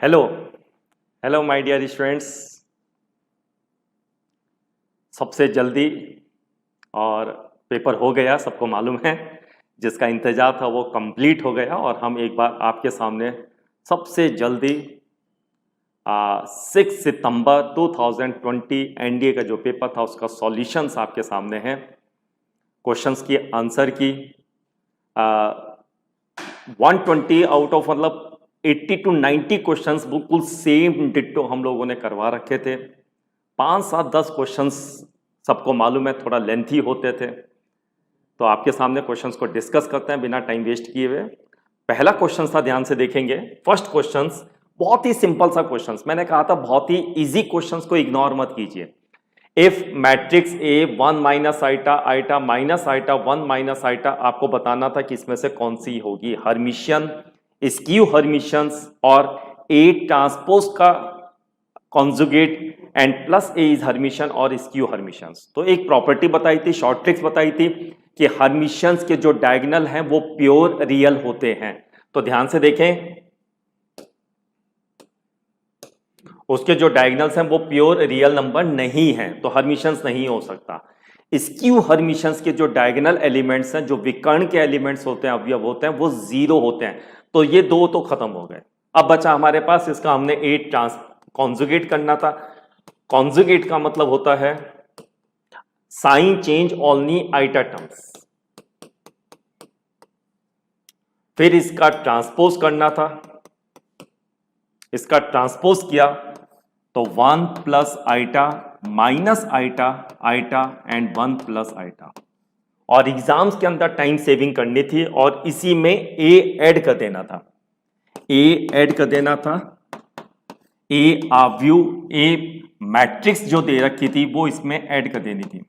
Hello hello my dear students. सबसे जल्दी और पेपर हो गया, सबको मालूम है। जिसका इंतजार था वो कंप्लीट हो गया और हम एक बार आपके सामने सबसे जल्दी 6 सितंबर 2020 एनडीए का जो पेपर था उसका सॉल्यूशंस आपके सामने हैं। क्वेश्चंस की आंसर की 120 आउट ऑफ मतलब 80 to 90 क्वेश्चंस बिल्कुल सेम डिट्टो हम लोगों ने करवा रखे थे। 5 7 10 क्वेश्चंस सबको मालूम है थोड़ा लेंथी होते थे, तो आपके सामने क्वेश्चंस को डिस्कस करते हैं बिना टाइम वेस्ट किए हुए। पहला क्वेश्चन था, ध्यान से देखेंगे। फर्स्ट क्वेश्चंस बहुत ही सिंपल सा क्वेश्चंस, मैंने कहा था बहुत ही इजी क्वेश्चंस को इग्नोर मत कीजिए। If matrix A 1 minus iota iota minus iota 1 minus iota, आपको बताना था कि इसमें से कौन सी होगी, हर्मिशियन, स्क्यू हर्मिशियंस और ए ट्रांसपोज का conjugate and plus A is Hermitian और स्क्यू हर्मिशियंस। तो एक प्रॉपर्टी बताई थी, शॉर्ट ट्रिक्स बताई थी कि हर्मिशियंस के जो डायगोनल हैं वो प्योर रियल होते हैं। तो ध्यान से देखें, उसके जो डायगोनल्स हैं वो प्योर रियल नंबर नहीं है, तो हर्मिशियंस नहीं हो सकता। स्क्यू हर्मिशियंस के जो डायगोनल एलिमेंट्स हैं, जो विकर्ण के एलिमेंट्स होते हैं, अवयव होते हैं, वो जीरो होते हैं। तो ये दो तो खत्म हो गए। अब बचा हमारे पास, इसका हमने ए ट्रांस कॉन्जुगेट करना था। कॉन्जुगेट का मतलब होता है sign change only iota terms. फिर इसका ट्रांसपोज करना था, इसका ट्रांसपोज किया तो 1 plus iota minus iota iota and 1 plus iota. और एग्जाम्स के अंदर टाइम सेविंग करनी थी और इसी में ए ऐड कर देना था, ए ऐड कर देना था। ए अवयव, ए मैट्रिक्स जो दे रखी थी वो इसमें ऐड कर देनी थी।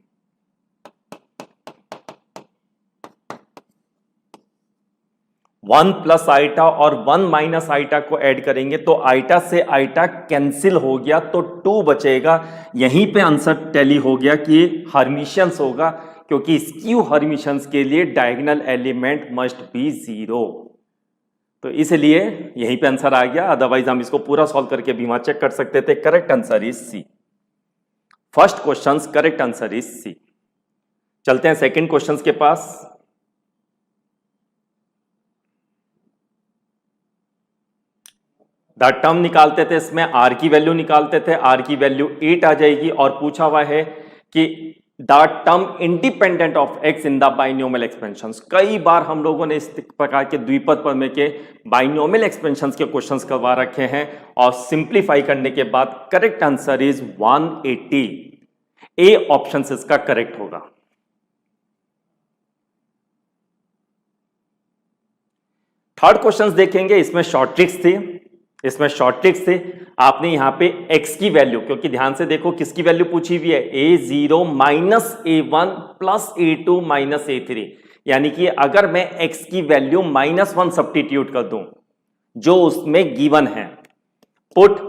वन प्लस आइटा और 1 माइनस आइटा को ऐड करेंगे तो आइटा से आइटा कैंसिल हो गया तो 2 बचेगा। यहीं पे आंसर टैली हो गया कि हर्मिशियंस होगा, क्योंकि स्क्यू हर्मिशियंस के लिए डायगोनल एलिमेंट मस्ट बी 0। तो इसलिए यहीं पे आंसर आ गया, अदरवाइज हम इसको पूरा सॉल्व करके भी वहां चेक कर सकते थे। Correct answer is C. First question correct answer is C. चलते हैं सेकंड क्वेश्चन के पास। द टर्म निकालते थे, इसमें आर की वैल्यू निकालते थे, आर की वैल्यू 8 आ जाएगी और पूछा हुआ है कि the term independent of x in the binomial expansions. कई बार हम लोगों ने इस प्रकार के द्विपद प्रमेय के बाइनोमियल एक्सपेंशंस के क्वेश्चंस करवा रखे हैं और सिंप्लीफाई करने के बाद correct answer is 180। A option इसका करेक्ट होगा। थर्ड क्वेश्चन देखेंगे, इसमें शॉर्ट ट्रिक्स थी, इसमें शॉर्ट ट्रिक्स थे। आपने यहां पे x की वैल्यू, क्योंकि ध्यान से देखो किसकी वैल्यू पूछी हुई है, a0 minus a1 plus a2 minus a3। यानी कि अगर मैं x की वैल्यू -1 सब्स्टिट्यूट कर दूं जो उसमें गिवन है, put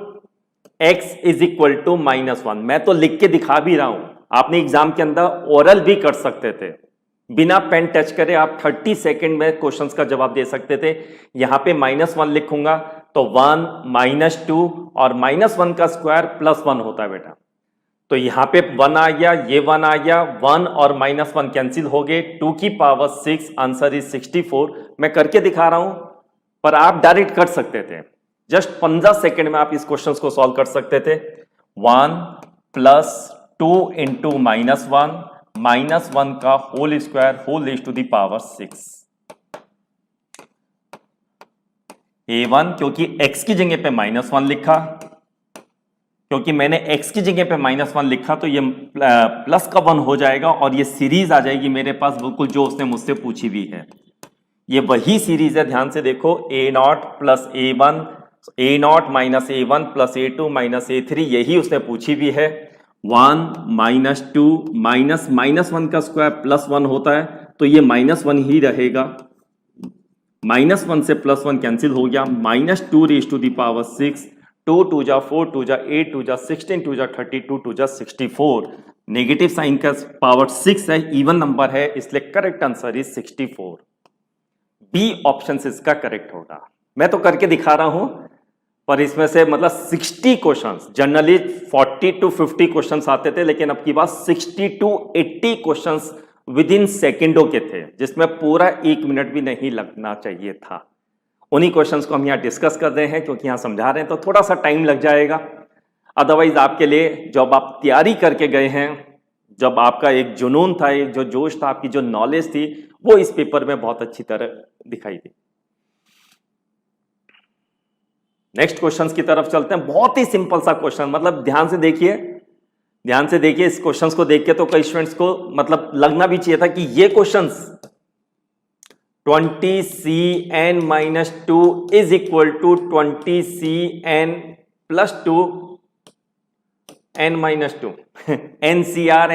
x is equal to -1। मैं तो लिख के दिखा भी रहा हूं, आपने एग्जाम के अंदर ओरल भी कर सकते थे, बिना पेन टच करे आप 30 सेकेंड में क्वेश्चंस का जवाब दे सकते थे। यहां पे -1 लिखूंगा तो 1 -2 और -1 का स्क्वायर +1 होता है बेटा। तो यहां पे 1 आ गया, ये 1 आ गया, 1 और -1 कैंसिल हो गए, 2 की पावर 6, आंसर इज 64। मैं करके दिखा रहा हूं, पर आप डायरेक्ट कर सकते थे। जस्ट 15 सेकेंड में आप इस क्वेश्चन को सॉल्व कर सकते थे। 1 + 2 × -1 का whole square whole raise to the power 6। a1 क्योंकि x की जगह पे -1 लिखा, क्योंकि मैंने x की जगह पे -1 लिखा तो ये प्लस का 1 हो जाएगा और ये सीरीज आ जाएगी मेरे पास, बिल्कुल जो उसने मुझसे पूछी हुई है। ये वही सीरीज है, ध्यान से देखो, a0 + a1, a0 - a1 + a2 - a3, यही उसने पूछी भी है। 1 -2 -1 का स्क्वायर +1 होता है, तो ये -1 ही रहेगा। -1 से +1 कैंसिल हो गया, -2 रेज़ टू द पावर 6, 2 2 जा 4 2 जा 8 2 जा 16 2 जा 32 2 जा 64। नेगेटिव साइन का पावर 6 है, इवन नंबर है, इसलिए correct answer is 64। B option इसका करेक्ट होगा। मैं तो करके दिखा रहा हूं, पर इसमें से मतलब 60 क्वेश्चंस, जनरली 40 to 50 क्वेश्चंस आते थे, लेकिन अब की बात 60 to 80 क्वेश्चंस विद इन सेकेंडों के थे, जिसमें पूरा 1 मिनट भी नहीं लगना चाहिए था। उन्हीं क्वेश्चंस को हम यहाँ डिस्कस कर रहे हैं, क्योंकि यहाँ समझा रहे हैं तो थोड़ा सा टाइम लग जाएगा। अदरवाइज आपके लिए जब आप तैयारी करके गए हैं, जब आपका एक जुनून था, एक जो जोश था, आपकी जो नॉलेज थी, वो इस पेपर में बहुत अच्छी तरह दिखाई दी। नेक्स्ट क्वेश्चंस की तरफ चलते हैं। बहुत ही सिंपल सा क्वेश्चन, मतलब ध्यान से देखिए, ध्यान से देखिए इस क्वेश्चंस को देख के तो कई स्टूडेंट्स को मतलब लगना भी चाहिए था कि ये questions 20cn-2 is equal to 20cn plus 2 n-2 NCR.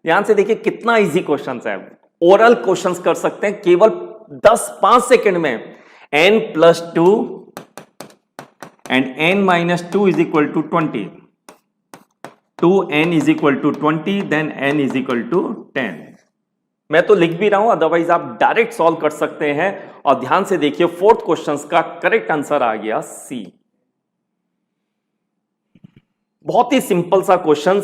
ध्यान से देखिए कितना इजी क्वेश्चन है। ओरल क्वेश्चंस कर सकते हैं केवल 5 सेकंड में। n plus 2 and n-2 is equal to 20, 2n is equal to 20, then n is equal to 10। मैं तो लिख भी रहा हूं, अदरवाइज आप डायरेक्ट सॉल्व कर सकते हैं। और ध्यान से देखिए फोर्थ क्वेश्चन का करेक्ट आंसर आ गया सी। बहुत ही सिंपल सा question.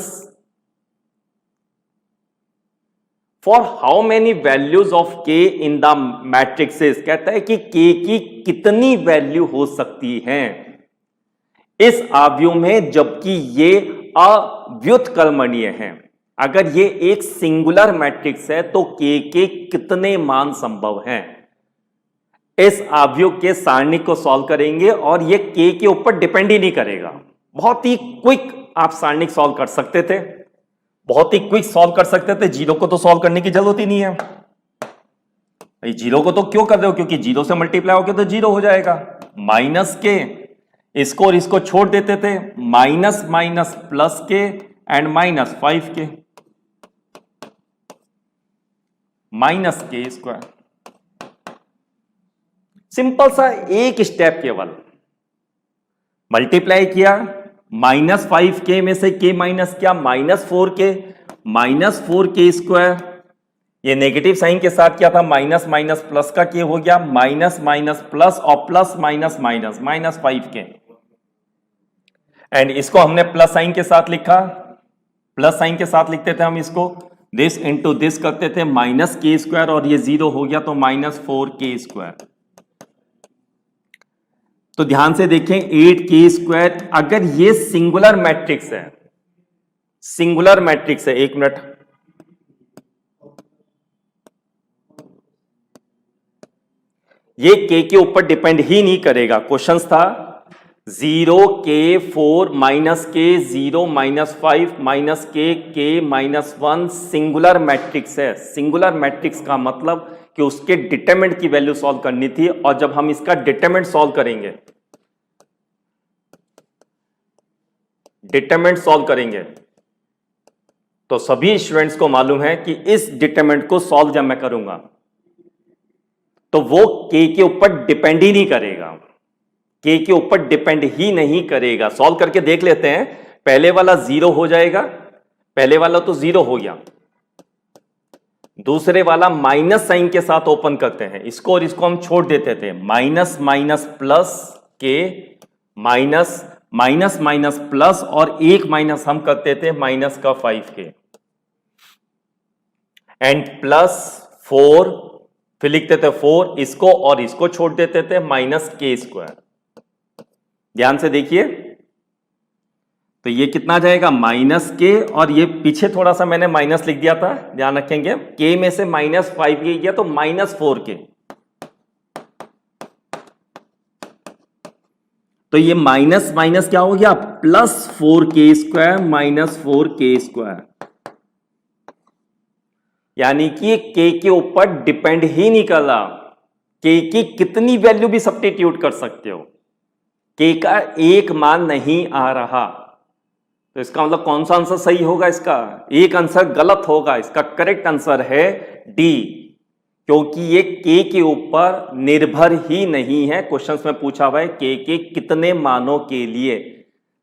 For how many values of के इन द मैट्रिक्सेस, कहता है कि के की कितनी वैल्यू हो सकती है इस आव्यूह में, जबकि ये अव्युत्क्रमणीय है। अगर ये एक सिंगुलर मैट्रिक्स है तो के कितने मान संभव हैं। इस आव्यूह के सारणिक को सॉल्व करेंगे और ये के ऊपर डिपेंड ही नहीं करेगा। बहुत ही क्विक आप सारणिक सॉल्व कर सकते थे, बहुत ही क्विक सॉल्व कर सकते थे। जीरो को तो सॉल्व करने की जरूरत ही नहीं है। जीरो को तो क्यों कर रहे हो, क्योंकि जीरो से मल्टीप्लाई होकर तो जीरो हो जाएगा। माइनस के, इसको और इसको छोड़ देते थे, माइनस माइनस प्लस के एंड -5 के, माइनस के स्क्वायर। सिंपल सा एक स्टेप, केवल मल्टीप्लाई किया, -5 के में से के माइनस किया, -4 के, -4 के स्क्वायर। ये नेगेटिव साइन के साथ किया था, माइनस माइनस प्लस का के हो गया, माइनस माइनस प्लस और प्लस माइनस माइनस, -5 के। एंड इसको हमने प्लस साइन के साथ लिखा, प्लस साइन के साथ लिखते थे हम इसको, दिस इंटू दिस करते थे, माइनस के स्क्वायर, और ये 0 हो गया तो -4 के स्क्वायर। तो ध्यान से देखें 8 के स्क्वायर, अगर ये सिंगुलर मैट्रिक्स है, सिंगुलर मैट्रिक्स है, एक मिनट, ये के ऊपर डिपेंड ही नहीं करेगा। क्वेश्चन था 0 के 4 माइनस के 0 -5 माइनस के -1 सिंगुलर मैट्रिक्स है। सिंगुलर मैट्रिक्स का मतलब कि उसके डिटरमिनेंट की वैल्यू सॉल्व करनी थी, और जब हम इसका डिटरमिनेंट सॉल्व करेंगे, डिटरमिनेंट सॉल्व करेंगे, तो सभी स्टूडेंट्स को मालूम है कि इस डिटरमिनेंट को सॉल्व जब मैं करूंगा तो वो के ऊपर डिपेंड ही नहीं करेगा, के ऊपर डिपेंड ही नहीं करेगा। सॉल्व करके देख लेते हैं। पहले वाला 0 हो जाएगा, पहले वाला तो 0 हो गया, दूसरे वाला माइनस साइन के साथ ओपन करते हैं, इसको और इसको हम छोड़ देते थे, माइनस माइनस प्लस के, माइनस माइनस माइनस प्लस, और एक माइनस हम करते थे माइनस का 5 के, एंड +4, फिर लिखते थे 4, इसको और इसको छोड़ देते थे, माइनस के स्क्वायर। ध्यान से देखिए, तो ये कितना जाएगा, माइनस के, और ये पीछे थोड़ा सा मैंने माइनस लिख दिया था, ध्यान रखेंगे, के में से -5 के गया तो -4 के, तो ये माइनस माइनस क्या हो गया, +4 के स्क्वायर -4 के स्क्वायर। यानी कि के ऊपर डिपेंड ही नहीं कर रहा, के की कितनी वैल्यू भी सब्स्टिट्यूट कर सकते हो, के का एक मान नहीं आ रहा। तो इसका मतलब कौन सा आंसर सही होगा, इसका एक आंसर गलत होगा। इसका करेक्ट आंसर है डी, क्योंकि ये के ऊपर निर्भर ही नहीं है। क्वेश्चंस में पूछा हुआ है के कितने मानों के लिए,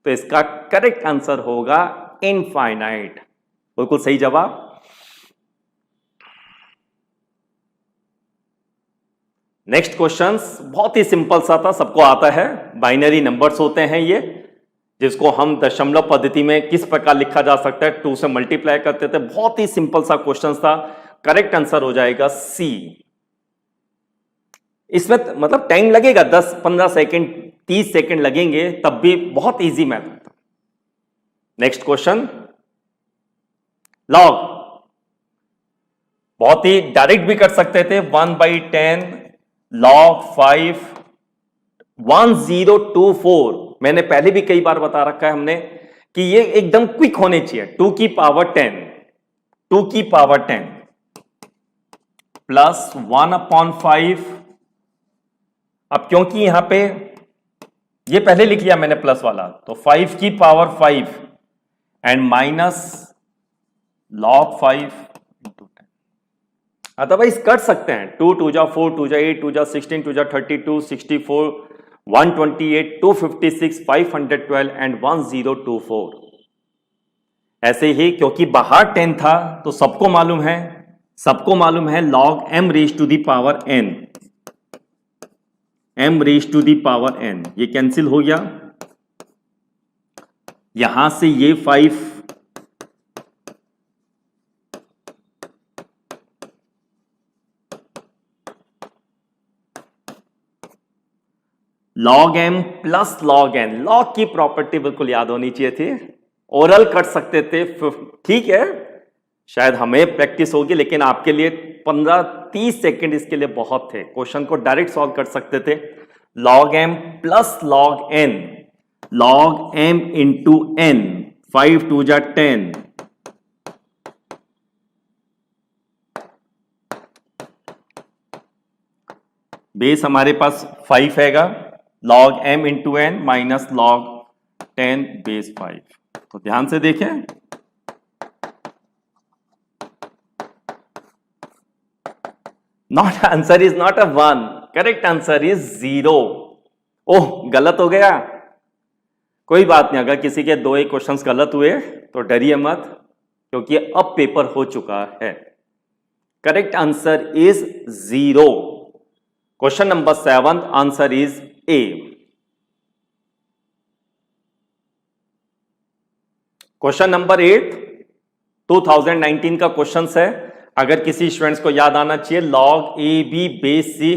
तो इसका करेक्ट आंसर होगा इनफाइनाइट। बिल्कुल सही जवाब। नेक्स्ट क्वेश्चंस बहुत ही सिंपल सा था, सबको आता है। बाइनरी नंबर्स होते हैं ये, जिसको हम दशमलव पद्धति में किस प्रकार लिखा जा सकता है, 2 से मल्टीप्लाई करते थे। बहुत ही सिंपल सा क्वेश्चन था। करेक्ट आंसर हो जाएगा सी। इसमें मतलब टाइम लगेगा 10-15 सेकंड, 30 सेकंड लगेंगे, तब भी बहुत इजी मैथ था। नेक्स्ट क्वेश्चन, लॉग बहुत ही डायरेक्ट भी कर सकते थे। 1/10 log 5 1024। मैंने पहले भी कई बार बता रखा है हमने कि ये एकदम क्विक होने चाहिए। 2 की पावर 10, 2 की पावर 10 प्लस 1/5। अब क्योंकि यहां पे ये पहले लिख लिया मैंने प्लस वाला, तो 5 की power 5 and minus log 5 into 10। Otherwise कर सकते हैं 2 2 जा 4, 2 जा 8, 2 जा 16, 2 जा 32, 64, 128, 256, 512 एंड 1024। ऐसे ही क्योंकि बाहर 10 था तो सबको मालूम है log m raise to the power n, m raise to the power n, ये कैंसिल हो गया। यहां से ये 5 log m plus log n। log की प्रॉपर्टी बिल्कुल याद होनी चाहिए थी, ओरल कर सकते थे। ठीक है, शायद हमें प्रैक्टिस होगी, लेकिन आपके लिए 15-30 सेकंड इसके लिए बहुत थे। क्वेश्चन को डायरेक्ट सॉल्व कर सकते थे। log m plus log n, log m into n, 5 2 जा 10, बेस हमारे पास 5 हैगा, log m into n minus log 10 base 5। तो ध्यान से देखें, not answer is not a 1, correct answer is 0। ओह, गलत हो गया, कोई बात नहीं। अगर किसी के 2 एक क्वेश्चंस गलत हुए तो डरिए मत, क्योंकि अब पेपर हो चुका है। Correct answer is 0। Question number 7, answer is A. Question number 8 2019 का क्वेश्चन है। अगर किसी स्टूडेंट्स को याद आना चाहिए, log ए बी बेस सी,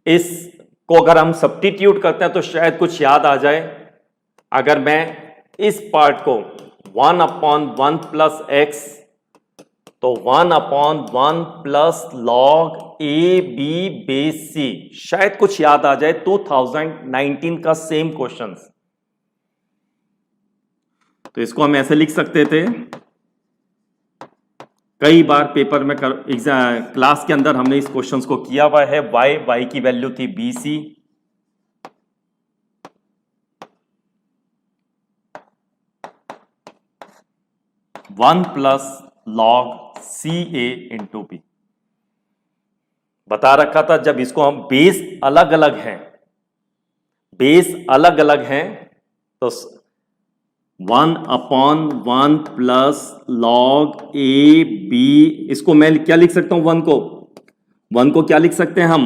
इसको अगर हम सब्स्टिट्यूट करते हैं तो शायद कुछ याद आ जाए। अगर मैं इस पार्ट को 1/1 प्लस एक्स, तो 1/1 plus log A B base C, शायद कुछ याद आ जाए। 2019 का सेम क्वेश्चन, तो इसको हम ऐसे लिख सकते थे। कई बार पेपर में क्लास के अंदर हमने इस क्वेश्चन को किया हुआ है। y की वैल्यू थी BC, one plus log CA into B. बता रखा था जब इसको हम बेस अलग अलग हैं तो 1/1 प्लस log ए बी, इसको मैं क्या लिख सकता हूं, 1 को क्या लिख सकते हैं हम,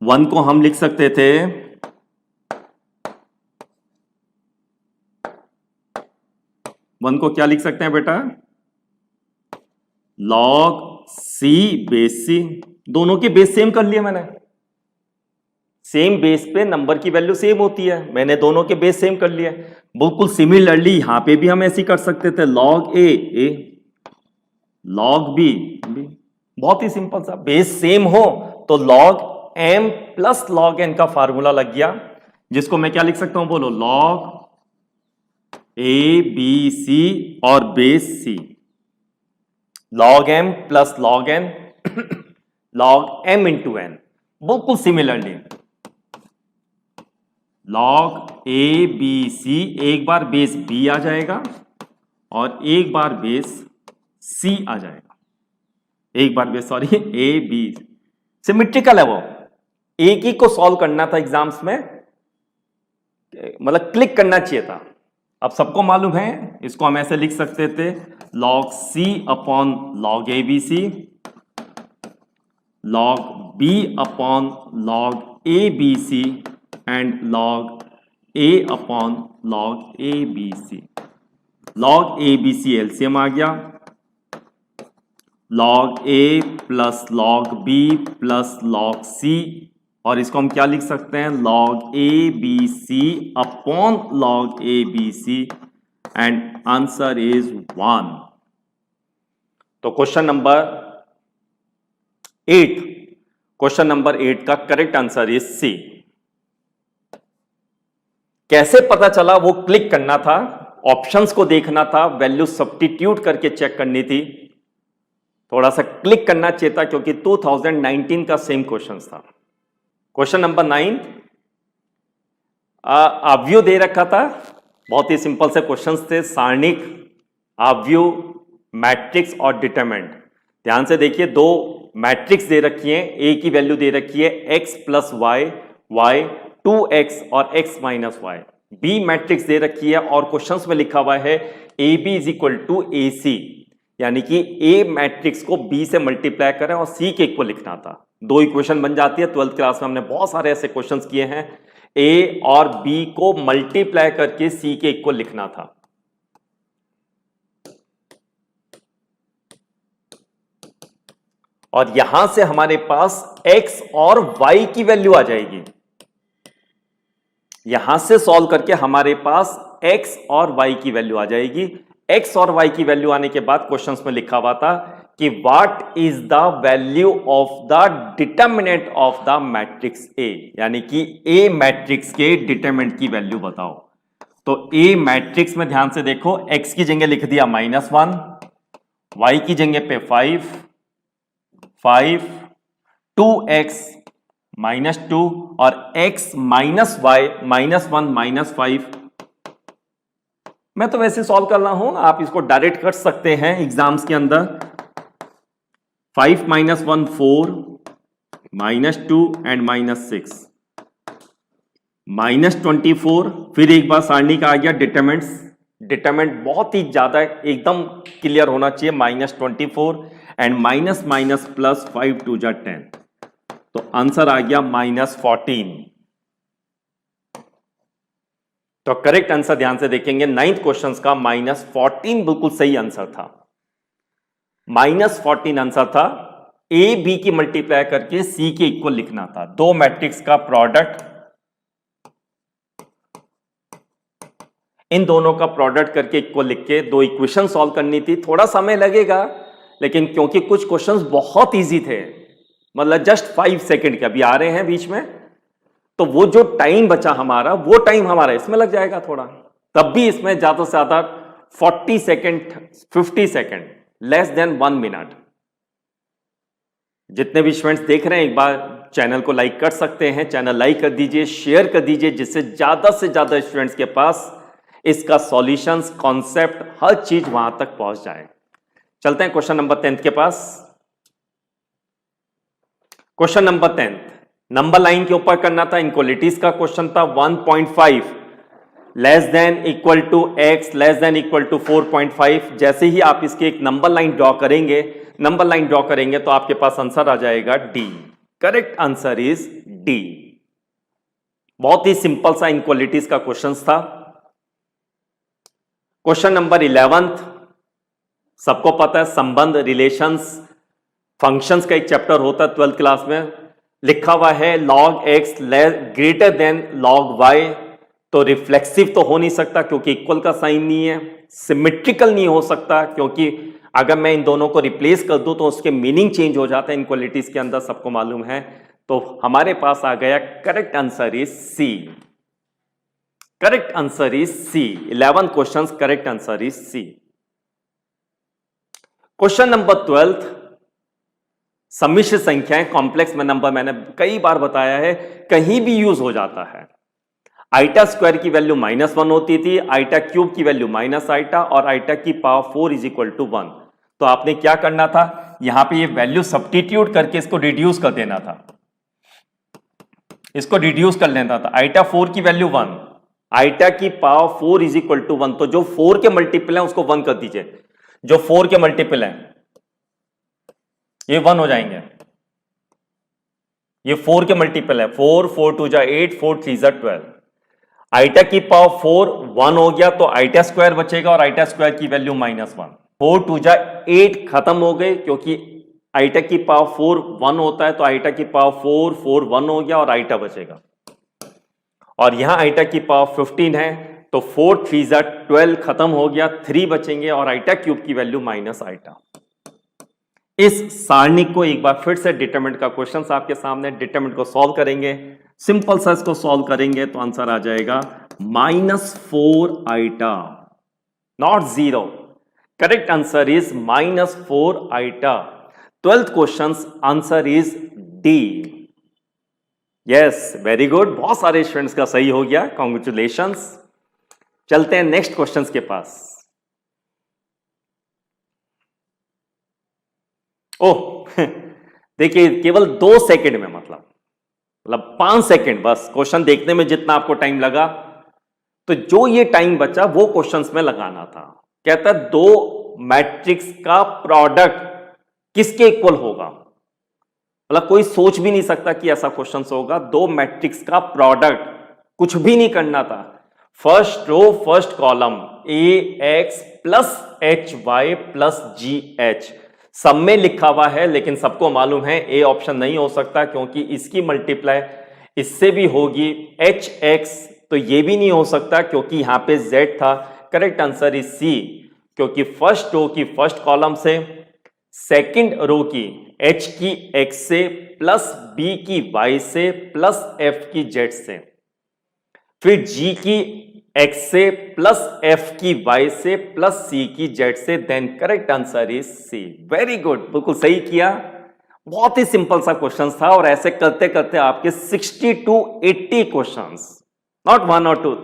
1 को हम लिख सकते थे क्या लिख सकते हैं बेटा, log C बेस C। दोनों के बेस सेम कर लिए मैंने, सेम बेस पे नंबर की वैल्यू सेम होती है, मैंने दोनों के बेस सेम कर लिए। बिल्कुल सिमिलरली यहां पे भी हम ऐसे कर सकते थे, log A log B। बहुत ही सिंपल सा, बेस सेम हो तो log m plus log n का फार्मूला लग गया, जिसको मैं क्या लिख सकता हूं, बोलो, log A B C और base C, log m plus log n log m into n। बिल्कुल similarly log A B C, एक बार बेस B आ जाएगा और एक बार बेस C आ जाएगा, एक बार base sorry A B, symmetrical है वो। एक ही को सॉल्व करना था एग्जाम्स में, मतलब क्लिक करना चाहिए था। अब सबको मालूम है, इसको हम ऐसे लिख सकते थे log C upon log ABC, log B upon log ABC and log A upon log ABC। log ABC LCM आ गया, log A plus log B plus log C, और इसको हम क्या लिख सकते हैं, log ABC upon log ABC and answer is 1। तो क्वेश्चन नंबर 8 का करेक्ट आंसर इज सी। कैसे पता चला, वो क्लिक करना था, ऑप्शंस को देखना था, वैल्यू सब्स्टिट्यूट करके चेक करनी थी, थोड़ा सा क्लिक करना चाहिए था, क्योंकि 2019 का सेम क्वेश्चन था। क्वेश्चन नंबर 9, आव्यूह दे रखा था, बहुत ही सिंपल से क्वेश्चंस थे, सारणिक, आव्यूह, मैट्रिक्स और डिटरमिनेंट। ध्यान से देखिए, दो मैट्रिक्स दे रखी है, ए की वैल्यू दे रखी है x plus Y, Y 2x और x minus y. B matrix दे रखी है और क्वेश्चंस में लिखा हुआ है A B is equal to A C, यानी कि ए मैट्रिक्स को बी से मल्टीप्लाई करें और सी के इक्वल लिखना था। दो इक्वेशन बन जाती है। 12th क्लास में हमने बहुत सारे ऐसे क्वेश्चंस किए हैं, ए और बी को मल्टीप्लाई करके सी के इक्वल लिखना था। और यहां से हमारे पास x और y की वैल्यू आ जाएगी। यहां से सॉल्व करके हमारे पास x और y की वैल्यू आ जाएगी। x और y की वैल्यू आने के बाद क्वेश्चंस में लिखा हुआ था कि what is the value of the determinant of the matrix A, यानी कि A मैट्रिक्स के डिटरमिनेंट की वैल्यू बताओ। तो A मैट्रिक्स में ध्यान से देखो, x की जगह लिख दिया -1, y की जगह पे 5, 2x -2 और x माइनस वाई -1 -5। मैं तो वैसे सॉल्व कर रहा हूं, आप इसको डायरेक्ट कर सकते हैं एग्जाम्स के अंदर। 5 - 1 4, -2 एंड -6, -24। फिर एक बार सारणी का आ गया डिटरमिनेंट बहुत ही ज्यादा एकदम क्लियर होना चाहिए, -24 एंड माइनस प्लस 5 2 जा 10, तो आंसर आ गया -14। तो करेक्ट आंसर ध्यान से देखेंगे 9th क्वेश्चन का -14 बिल्कुल सही आंसर था। -14 आंसर था। ए बी की मल्टीप्लाई करके सी के इक्वल लिखना था। दो मैट्रिक्स का प्रोडक्ट, इन दोनों का प्रोडक्ट करके इक्वल लिख के दो इक्वेशन सॉल्व करनी थी। थोड़ा समय लगेगा, लेकिन क्योंकि कुछ क्वेश्चंस बहुत इजी थे, मतलब जस्ट 5 सेकंड के अभी आ रहे हैं बीच में, तो वो जो टाइम बचा हमारा, वो टाइम हमारा इसमें लग जाएगा थोड़ा। तब भी इसमें ज्यादा से ज्यादा 40 second 50 second, less than 1 minute. जितने भी स्टूडेंट्स देख रहे हैं, एक बार चैनल को लाइक कर सकते हैं, चैनल लाइक कर दीजिए, शेयर कर दीजिए, जिससे ज्यादा से ज्यादा स्टूडेंट्स के पास इसका सॉल्यूशंस, कॉन्सेप्ट, हर चीज वहां तक पहुंच जाए। चलते हैं क्वेश्चन नंबर 10 के पास। क्वेश्चन नंबर 10 नंबर लाइन के ऊपर करना था, इनक्वालिटीज का क्वेश्चन था। 1.5 less than equal to x less than equal to 4.5। जैसे ही आप इसके एक नंबर लाइन ड्रॉ करेंगे, तो आपके पास आंसर आ जाएगा D. Correct answer is D. बहुत ही सिंपल सा इनक्वालिटीज का क्वेश्चन था। क्वेश्चन नंबर 11 सबको पता है, संबंध, रिलेशंस, फंक्शंस का एक चैप्टर होता है 12th क्लास में। लिखा हुआ है log x greater than log y, तो रिफ्लेक्सिव तो हो नहीं सकता क्योंकि इक्वल का साइन नहीं है, सिमेट्रिकल नहीं हो सकता क्योंकि अगर मैं इन दोनों को रिप्लेस कर दूं तो उसके मीनिंग चेंज हो जाता है इनक्वालिटीज के अंदर, सबको मालूम है। तो हमारे पास आ गया correct answer is C. Correct answer is C. 11 questions, correct answer is C. Question number 12 सम्मिश्र संख्याएं, कॉम्प्लेक्स में नंबर, मैंने कई बार बताया है, कहीं भी यूज हो जाता है। आइटा स्क्वायर की वैल्यू -1 होती थी, आइटा क्यूब की वैल्यू माइनस आइटा और आइटा की पावर 4 इज इक्वल टू 1। तो आपने क्या करना था, यहां पे ये वैल्यू सब्स्टिट्यूट करके इसको रिड्यूस कर देना था, इसको रिड्यूस कर लेना था। आइटा 4 की वैल्यू 1, आइटा की पावर 4 इज इक्वल टू 1, तो जो 4 के मल्टीपल है उसको 1 कर दीजिए, जो 4 के मल्टीपल है ये 1 हो जाएंगे, ये 4 के मल्टीपल है, 4 4 2 जा 8, 4 3 जा 12, आइटा की पावर 4 1 हो गया तो आइटा स्क्वायर बचेगा और आइटा स्क्वायर की वैल्यू -1, 4 2 जा 8 खत्म हो गए क्योंकि आइटा की पावर 4 1 होता है तो आइटा की पावर 4 4 1 हो गया और आइटा बचेगा, और यहां आइटा की पावर 15 है तो 4 3 जा 12 खत्म हो गया, 3 बचेंगे और आइटा क्यूब की वैल्यू माइनस आइटा। इस सारणी को एक बार फिर से डिटरमिनेंट का क्वेश्चन आपके सामने, डिटरमिनेंट को सॉल्व करेंगे, सिंपल सा इसको सॉल्व करेंगे तो आंसर आ जाएगा -4 iota, not 0। Correct answer is -4 iota. 12th question answer is D. Yes, very good, बहुत सारे स्टूडेंट्स का सही हो गया, कॉन्ग्रेचुलेशंस। चलते हैं नेक्स्ट क्वेश्चंस के पास। ओह देखिए, केवल 2 सेकंड में, मतलब 5 सेकंड बस क्वेश्चन देखने में जितना आपको टाइम लगा, तो जो ये टाइम बचा वो क्वेश्चंस में लगाना था। कहता है 2 मैट्रिक्स का प्रोडक्ट किसके इक्वल होगा, मतलब कोई सोच भी नहीं सकता कि ऐसा क्वेश्चन होगा। 2 मैट्रिक्स का प्रोडक्ट, कुछ भी नहीं करना था, first row first column ax plus hy plus gh, सब में लिखा हुआ है, लेकिन सबको मालूम है ए ऑप्शन नहीं हो सकता क्योंकि इसकी मल्टीप्लाई इससे भी होगी, hx तो ये भी नहीं हो सकता क्योंकि यहां पे z था। करेक्ट आंसर इज सी, क्योंकि फर्स्ट रो की फर्स्ट कॉलम से, सेकंड रो की h की x से प्लस b की y से प्लस f की z से, फिर g की x से प्लस f की y से प्लस c की z से, then correct answer is C. Very good, बिल्कुल सही किया, बहुत ही सिंपल सा क्वेश्चन था और ऐसे करते करते आपके 60 to 80 क्वेश्चंस, नॉट 1 और 2,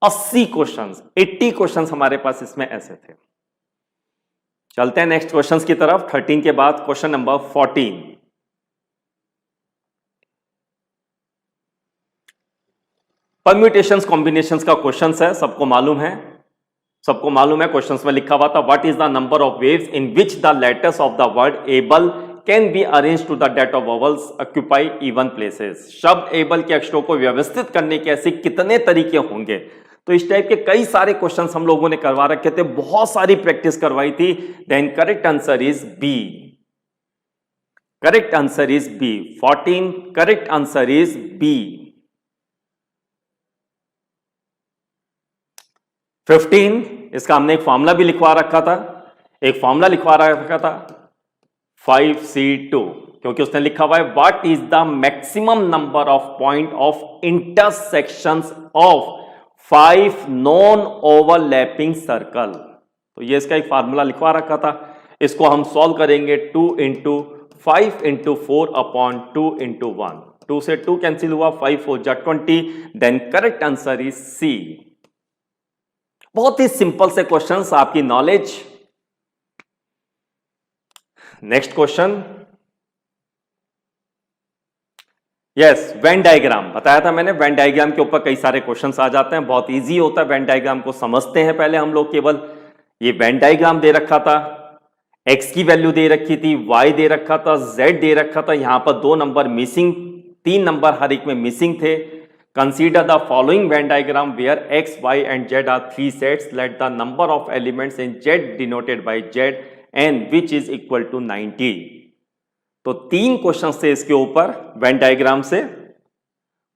80 क्वेश्चंस, 80 क्वेश्चंस हमारे पास इसमें ऐसे थे। चलते हैं नेक्स्ट क्वेश्चंस की तरफ। 13 के बाद क्वेश्चन नंबर 14। परम्यूटेशंस कॉम्बिनेशंस का क्वेश्चन है, सबको मालूम है, क्वेश्चंस में लिखा हुआ था, what is the number of ways in which the letters of the word able can be arrange to the that of vowels occupy even places. शब्द एबल के अक्षरों को व्यवस्थित करने के ऐसे कितने तरीके होंगे। तो इस टाइप के कई सारे क्वेश्चंस हम लोगों ने करवा रखे थे, बहुत सारी प्रैक्टिस करवाई थी। Then correct answer is B, correct answer is B 14, correct answer is B. 15, इसका हमने एक फॉर्मूला भी लिखवा रखा था, 5C2, क्योंकि उसने लिखा हुआ है what is the maximum number of point of intersections of 5 non overlapping circle. तो ये इसका एक फार्मूला लिखवा रखा था, इसको हम सॉल्व करेंगे 2 इंटू 5 इंटू 4 अपॉन 2 इंटू 1, 2 से 2 कैंसिल हुआ, 5 4 जा 20, then correct answer is C. बहुत ही सिंपल से क्वेश्चंस, आपकी knowledge. Next question, yes, Venn diagram बताया था मैंने, वेन डायग्राम के ऊपर कई सारे क्वेश्चंस आ जाते हैं, बहुत इजी होता है वेन डायग्राम को समझते हैं पहले हम लोग। केवल ये वेन डायग्राम दे रखा था, x की वैल्यू दे रखी थी, y दे रखा था, z दे रखा था, यहां पर 2 नंबर मिसिंग, 3 नंबर हर एक में मिसिंग थे। Consider the following Venn diagram where x, y and z are 3 sets, let the number of elements in z denoted by z and which is equal to 90। तो 3 question थे इसके ऊपर Venn diagram से।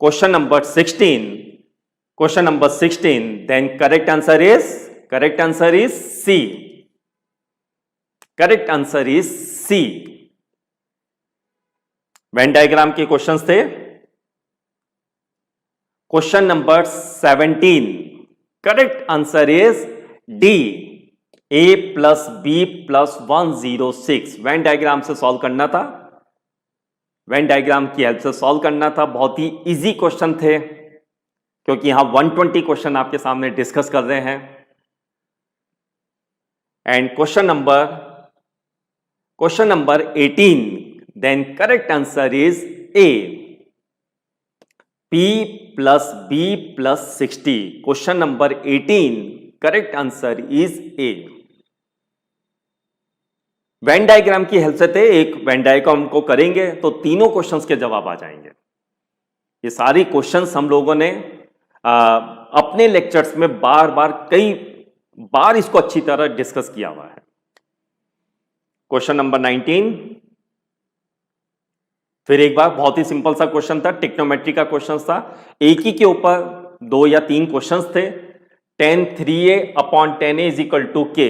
Question number 16, then correct answer is C, correct answer is C. Venn diagram के questions थे। Question number 17, correct answer is D, a plus B plus 106। When diagram से solve करना था, वेन डायग्राम की help से solve करना था। बहुत ही इजी क्वेश्चन थे क्योंकि यहां 120 क्वेश्चन आपके सामने डिस्कस कर रहे हैं। And question number 18, then correct answer is A, p plus B plus 60। Question number 18, correct answer is A. Venn diagram की हेल्प से एक वेन डायग्राम को करेंगे तो तीनों क्वेश्चंस के जवाब आ जाएंगे। ये सारी क्वेश्चंस हम लोगों ने अपने लेक्चर्स में बार बार कई बार इसको अच्छी तरह डिस्कस किया हुआ है। क्वेश्चन नंबर 19, फिर एक बार बहुत ही सिंपल सा क्वेश्चन था, टिक्नोमेट्री का क्वेश्चन था। एक ही के ऊपर 2 या 3 क्वेश्चंस थे। tan 3a upon tan a is equal to k,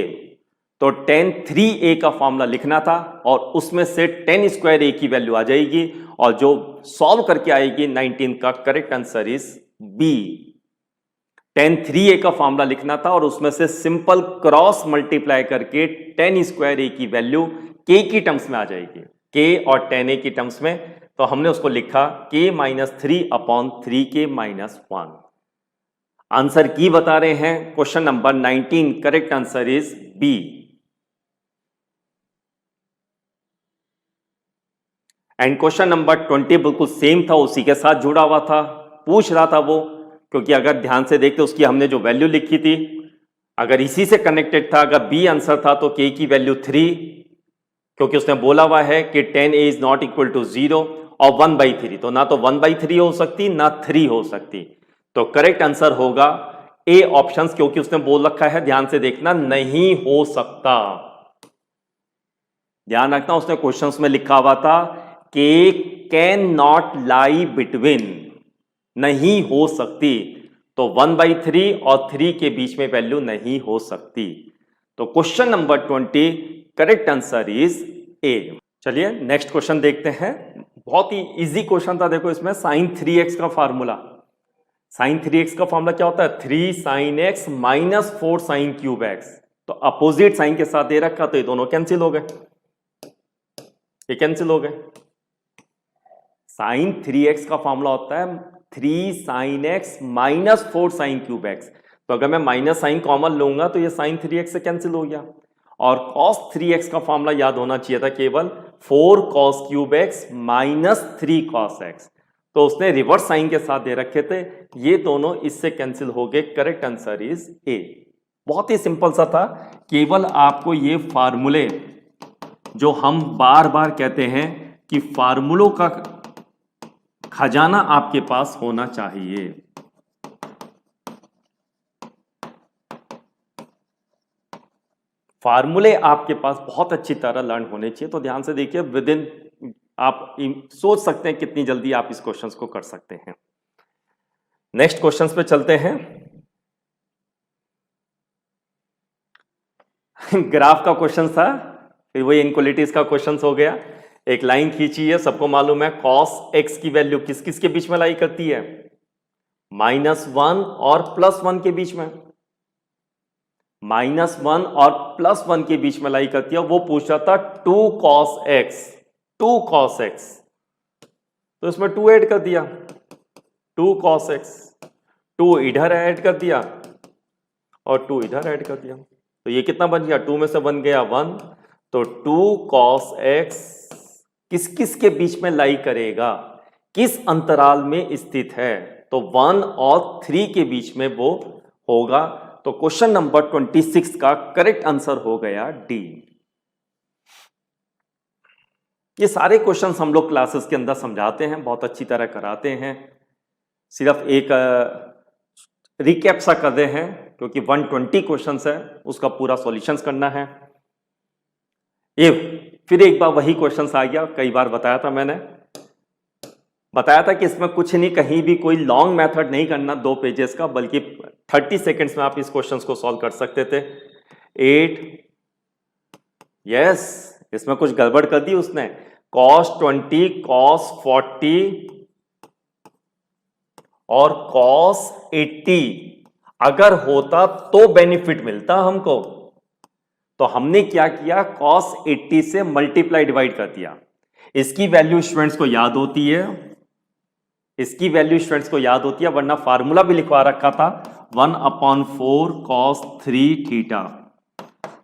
तो tan 3a का फॉर्मूला लिखना था और उसमें से tan स्क्वायर a की वैल्यू आ जाएगी और जो सॉल्व करके आएगी 19 का correct answer is B. tan 3a का फॉर्मूला लिखना था और उसमें से सिंपल क्रॉस मल्टीप्लाई करके tan स्क्वायर a की वैल्यू k की टर्म्स में आ जाएगी, k और tan a की टर्म्स में। तो हमने उसको लिखा k minus 3 upon 3k minus 1। Answer की बता रहे हैं question number 19, correct answer is B. And question number 20 बिल्कुल सेम था, उसी के साथ जुड़ा हुआ था। पूछ रहा था वो, क्योंकि अगर ध्यान से देखते उसकी हमने जो वैल्यू लिखी थी, अगर इसी से कनेक्टेड था, अगर बी आंसर था तो k की वैल्यू 3, क्योंकि उसने बोला हुआ है कि tan a is not equal to 0 और 1/3, तो ना तो 1/3 हो सकती ना 3 हो सकती। तो करेक्ट आंसर होगा ए ऑप्शंस, क्योंकि उसने बोल रखा है, ध्यान से देखना, नहीं हो सकता। ध्यान रखना, उसने क्वेश्चंस में लिखा हुआ था कि कैन नॉट लाई बिटवीन, नहीं हो सकती। तो 1/3 और 3 के बीच में वैल्यू नहीं हो सकती। तो question number 20 correct answer is ए। चलिए नेक्स्ट क्वेश्चन देखते हैं। बहुत ही इजी क्वेश्चन था। देखो इसमें sin 3x का फार्मूला, sin 3x का फार्मूला क्या होता है, 3 sin x minus 4 sin cube x। तो अपोजिट साइन के साथ दे रखा, तो ये दोनों कैंसिल हो गए, ये कैंसिल हो गए। sin 3x का फार्मूला होता है 3 sin x minus 4 sin cube x। तो अगर मैं माइनस साइन कॉमन लूंगा तो ये sin 3x से कैंसिल हो गया। और cos 3x का फार्मूला याद होना चाहिए था, केवल 4 cos cube x minus 3 cos x। तो उसने रिवर्स साइन के साथ दे रखे थे, ये दोनों इससे कैंसिल हो गए। करेक्ट आंसर इज ए। बहुत ही सिंपल सा था, केवल आपको ये फार्मूले जो हम बार बार कहते हैं कि फार्मूलों का खजाना आपके पास होना चाहिए। फार्मूले आपके पास बहुत अच्छी तरह लर्न होने चाहिए। तो ध्यान से देखिए, विद इन आप सोच सकते हैं कितनी जल्दी आप इस क्वेश्चंस को कर सकते हैं। नेक्स्ट क्वेश्चंस पे चलते हैं। ग्राफ का क्वेश्चन था, फिर वही इनक्वलिटीज का क्वेश्चन हो गया। एक लाइन खींची है, सबको मालूम है cos x की वैल्यू किस किस के बीच में लाई करती है, -1 और +1 के बीच में, -1 और +1 के बीच में लाई करती है। वो पूछ रहा था 2 cos x, 2 cos x, तो इसमें 2 ऐड कर दिया, 2 cos x, 2 इधर ऐड कर दिया और 2 इधर ऐड कर दिया। तो ये कितना बन गया, 2 में से बन गया 1। तो 2 cos x किस किस के बीच में लाई करेगा, किस अंतराल में स्थित है, तो 1 और 3 के बीच में वो होगा। तो क्वेश्चन नंबर 26 का करेक्ट आंसर हो गया डी। ये सारे क्वेश्चंस हम लोग क्लासेस के अंदर समझाते हैं, बहुत अच्छी तरह कराते हैं। सिर्फ एक रिकैप सा कर रहे हैं, क्योंकि 120 क्वेश्चंस है, उसका पूरा सॉल्यूशंस करना है। ये फिर एक बार वही क्वेश्चंस आ गया, कई बार बताया था मैंने, बताया था कि इसमें कुछ नहीं, कहीं भी कोई लॉन्ग मेथड नहीं करना 2 पेजेस का, बल्कि 30 सेकेंड्स में आप इस क्वेश्चंस को सॉल्व कर सकते थे। 8 यस, इसमें कुछ गड़बड़ कर दी उसने, cos 20, cos 40 और cos 80 अगर होता तो बेनिफिट मिलता हमको। तो हमने क्या किया, cos 80 से मल्टीप्लाई डिवाइड कर दिया। इसकी वैल्यू स्टूडेंट्स को याद होती है, इसकी वैल्यू स्टूडेंट्स को याद होती है, वरना फार्मूला भी लिखवा रखा था 1/4 cos 3 theta,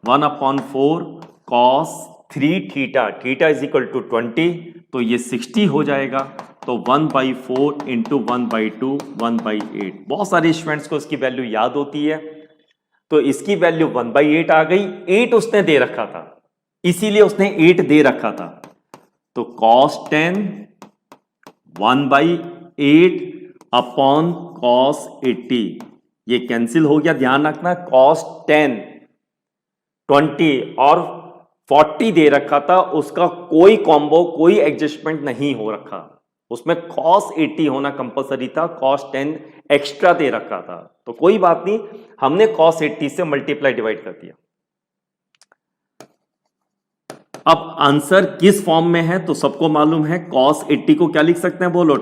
1/4 cos 3 theta, theta is equal to 20, तो ये 60 हो जाएगा। तो 1/4 इंटू 1/2 1/8। बहुत सारे स्टूडेंट्स को इसकी वैल्यू याद होती है, तो इसकी वैल्यू 1/8 आ गई। 8 उसने दे रखा था, इसीलिए उसने 8 दे रखा था। तो cos 10 1/8 अपॉन cos 80, ये कैंसिल हो गया। ध्यान रखना cos 10 20 और 40 दे रखा था, उसका कोई कॉम्बो कोई एडजस्टमेंट नहीं हो रखा, उसमें cos 80 होना कंपलसरी था, cos 10 एक्स्ट्रा दे रखा था। तो कोई बात नहीं, हमने cos 80 से मल्टीप्लाई डिवाइड कर दिया। अब आंसर किस फॉर्म में है तो सबको मालूम है। cos 80 को क्या लिख सकते हैं, बोलो?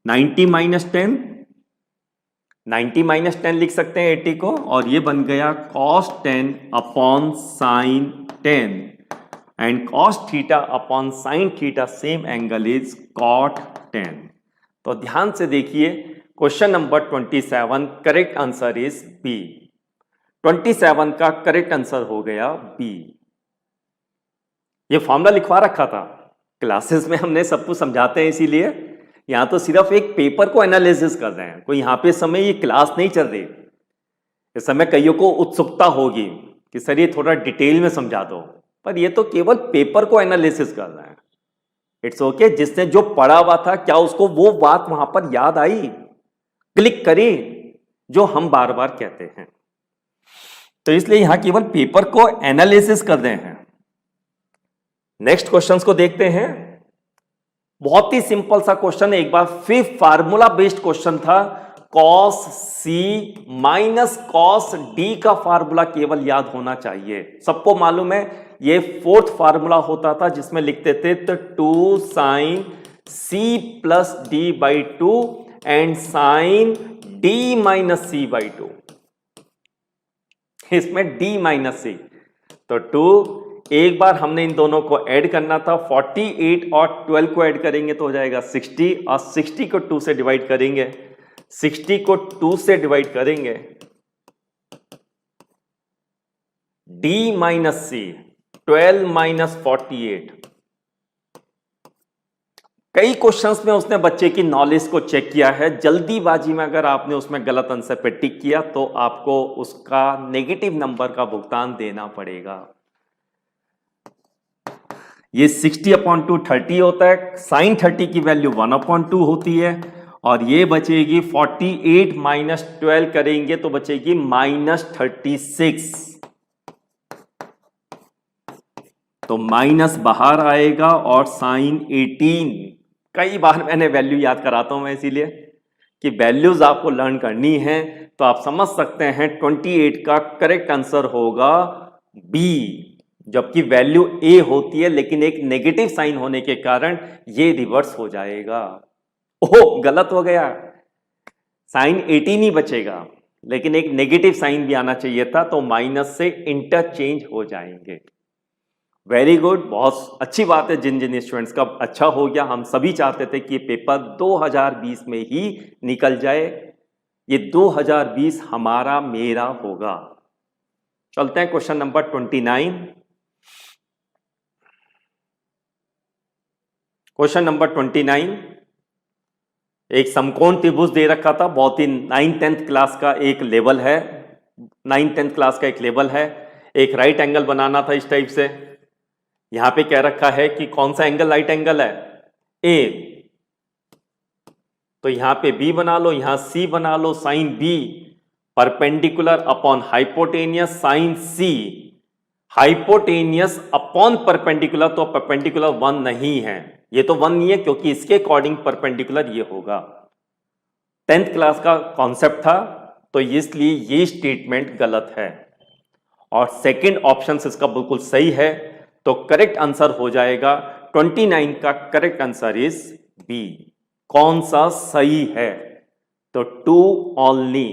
90 माइनस 10, 90 माइनस 10 लिख सकते हैं 80 को, और ये बन गया cos 10 upon sine 10 and cos theta upon sine theta, same angle is cot 10। तो ध्यान से देखिए, question number 27, correct answer is B. 27 का करेक्ट आंसर हो गया बी। ये फॉर्मूला लिखवा रखा था, क्लासेस में हमने सब कुछ समझाते हैं, इसीलिए यहां तो सिर्फ एक पेपर को एनालिसिस कर रहे हैं। कोई यहां पे समय ये क्लास नहीं चल रही। इस समय कईयों को उत्सुकता होगी कि सर ये थोड़ा डिटेल में समझा दो, पर ये तो केवल पेपर को एनालिसिस कर रहे हैं। इट्स ओके, जिसने जो पढ़ा हुआ था क्या उसको वो बात वहां पर याद आई, क्लिक करी, जो हम बार बार कहते हैं। तो इसलिए यहां केवल पेपर को एनालिसिस कर रहे हैं। नेक्स्ट क्वेश्चंस को देखते हैं। बहुत ही सिंपल सा क्वेश्चन है, एक बार फिर फार्मूला बेस्ड क्वेश्चन था। cos c minus cos d का फार्मूला केवल याद होना चाहिए। सबको मालूम है ये फोर्थ फार्मूला होता था, जिसमें लिखते थे तो 2 sin c plus d by 2 and sin d minus c by 2। इसमें d माइनस c, तो 2, एक बार हमने इन दोनों को ऐड करना था। 48 और 12 को ऐड करेंगे तो हो जाएगा 60, और 60 को 2 से डिवाइड करेंगे, 60 को 2 से डिवाइड करेंगे, d माइनस c 12 माइनस 48। कई क्वेश्चंस में उसने बच्चे की नॉलेज को चेक किया है। जल्दीबाजी में अगर आपने उसमें गलत आंसर पे टिक किया तो आपको उसका नेगेटिव नंबर का भुगतान देना पड़ेगा। ये 60/2 30 होता है, साइन 30 की वैल्यू 1/2 होती है, और ये बचेगी 48 माइनस 12 करेंगे तो बचेगी -36। तो माइनस बाहर आएगा और साइन 18। कई बार मैंने वैल्यू याद कराता हूं मैं, इसीलिए कि वैल्यूज आपको लर्न करनी है। तो आप समझ सकते हैं 28 का करेक्ट आंसर होगा बी, जबकि वैल्यू ए होती है, लेकिन एक नेगेटिव साइन होने के कारण ये रिवर्स हो जाएगा। ओह, गलत हो गया, साइन 18 ही बचेगा, लेकिन एक नेगेटिव साइन भी आना चाहिए था, तो माइनस से इंटरचेंज हो जाएंगे। वेरी गुड, बहुत अच्छी बात है जिन जिन स्टूडेंट्स का अच्छा हो गया। हम सभी चाहते थे कि ये पेपर 2020 में ही निकल जाए। ये 2020 हमारा मेरा होगा। चलते हैं क्वेश्चन नंबर 29। क्वेश्चन नंबर 29, एक समकोण त्रिभुज दे रखा था। बहुत ही 9th-10th क्लास का एक लेवल है, 9th-10th क्लास का एक लेवल है। एक राइट एंगल बनाना था इस टाइप से। यहां पे कह रखा है कि कौन सा एंगल राइट एंगल है, ए, तो यहां पे बी बना लो, यहां सी बना लो। Sine B perpendicular upon hypotenuse, sine C hypotenuse upon perpendicular, तो परपेंडिकुलर 1 नहीं है, ये तो 1 नहीं है क्योंकि इसके अकॉर्डिंग परपेंडिकुलर ये होगा। 10th क्लास का कॉन्सेप्ट था, तो इसलिए ये स्टेटमेंट गलत है, और सेकंड ऑप्शन इसका बिल्कुल सही है। तो करेक्ट आंसर हो जाएगा 29 का करेक्ट आंसर इज बी। कौन सा सही है, तो 2 ओनली।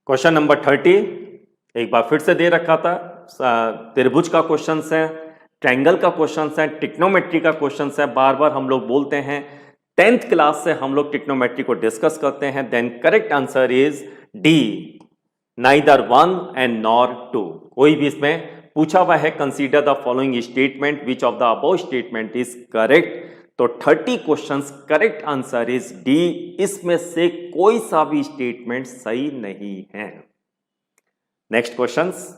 क्वेश्चन नंबर 30, एक बार फिर से दे रखा था। त्रिभुज का क्वेश्चन है, ट्रायंगल का क्वेश्चन है, ट्रिग्नोमेट्री का क्वेश्चन है। बार बार हम लोग बोलते हैं 10th क्लास से हम लोग ट्रिग्नोमेट्री को डिस्कस करते हैं। Then correct answer is D, neither 1 and nor 2। कोई भी इसमें पूछा हुआ है consider the following statement which of the above statement is correct. तो 30 questions, correct answer is D. इसमें से कोई सा भी स्टेटमेंट सही नहीं है। Next questions.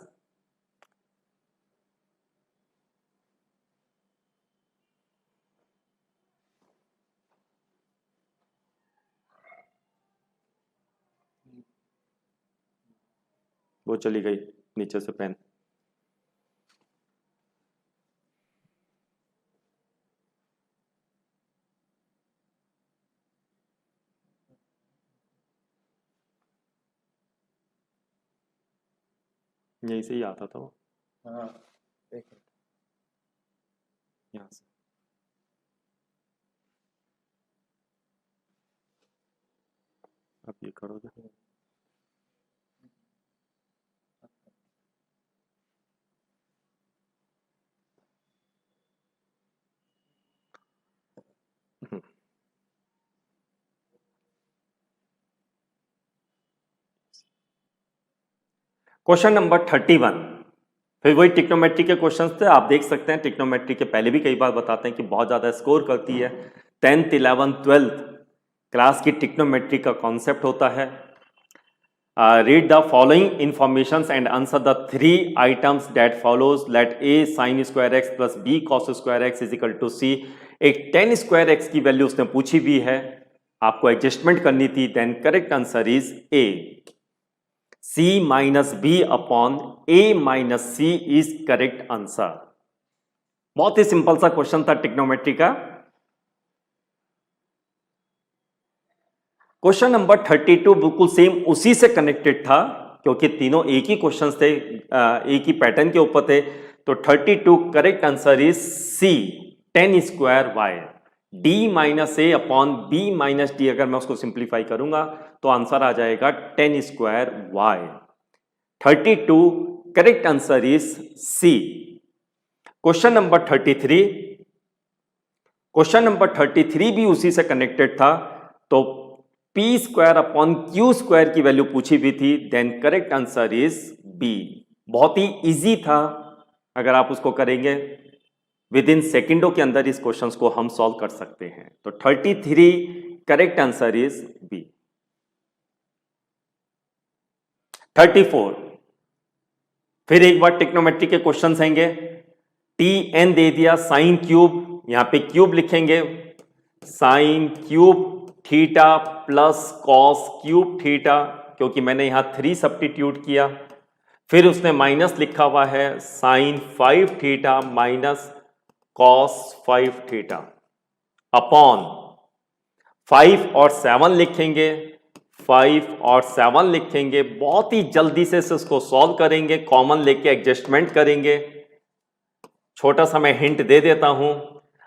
वो चली गई नीचे से पेन। यहीं से ही आता था वो। हाँ, एक मिनट। यहाँ से। अब ये करोगे। क्वेश्चन नंबर 31, फिर वही ट्रिग्नोमेट्री के क्वेश्चंस थे। आप देख सकते हैं ट्रिग्नोमेट्री के पहले भी कई बार बताते हैं कि बहुत ज्यादा स्कोर करती है। 10th 11th 12th क्लास की ट्रिग्नोमेट्री का कॉन्सेप्ट होता है। Read the following information and answer the 3 items that follows. Let A sine square x plus B cos square x is equal to C. एक tan square x की value उसने पूछी भी है, आपको एडजस्टमेंट करनी थी। Then correct answer is A. C minus B upon A minus C is correct answer. बहुत ही सिंपल सा क्वेश्चन था ट्रिग्नोमेट्री का। क्वेश्चन नंबर 32 बिल्कुल सेम उसी से कनेक्टेड था, क्योंकि तीनों एक ही क्वेश्चन थे, एक ही पैटर्न के ऊपर थे। तो 32 correct answer is C 10 square Y. D minus A upon B minus D, अगर मैं उसको सिंप्लीफाई करूंगा तो आंसर आ जाएगा 10 square Y. 32 correct answer is C. Question number 33, question number 33 भी उसी से कनेक्टेड था। तो P square upon Q square की वैल्यू पूछी भी थी। Then correct answer is B. बहुत ही इजी था, अगर आप उसको करेंगे विद इन सेकेंडों के अंदर इस क्वेश्चन को हम सॉल्व कर सकते हैं। तो 33 करेक्ट आंसर इज बी। 34, फिर एक बार ट्रिग्नोमेट्री के क्वेश्चन आएंगे। टी एन दे दिया, साइन क्यूब, यहां पे क्यूब लिखेंगे, sine cube theta plus cos cube theta, क्योंकि मैंने यहां 3 सब्स्टिट्यूट किया। फिर उसने माइनस लिखा हुआ है, sine 5 theta minus cos 5 theta upon 5 और 7 लिखेंगे, 5 और 7 लिखेंगे। बहुत ही जल्दी से इसको सॉल्व करेंगे, कॉमन लेके एडजस्टमेंट करेंगे। छोटा सा मैं हिंट दे देता हूं,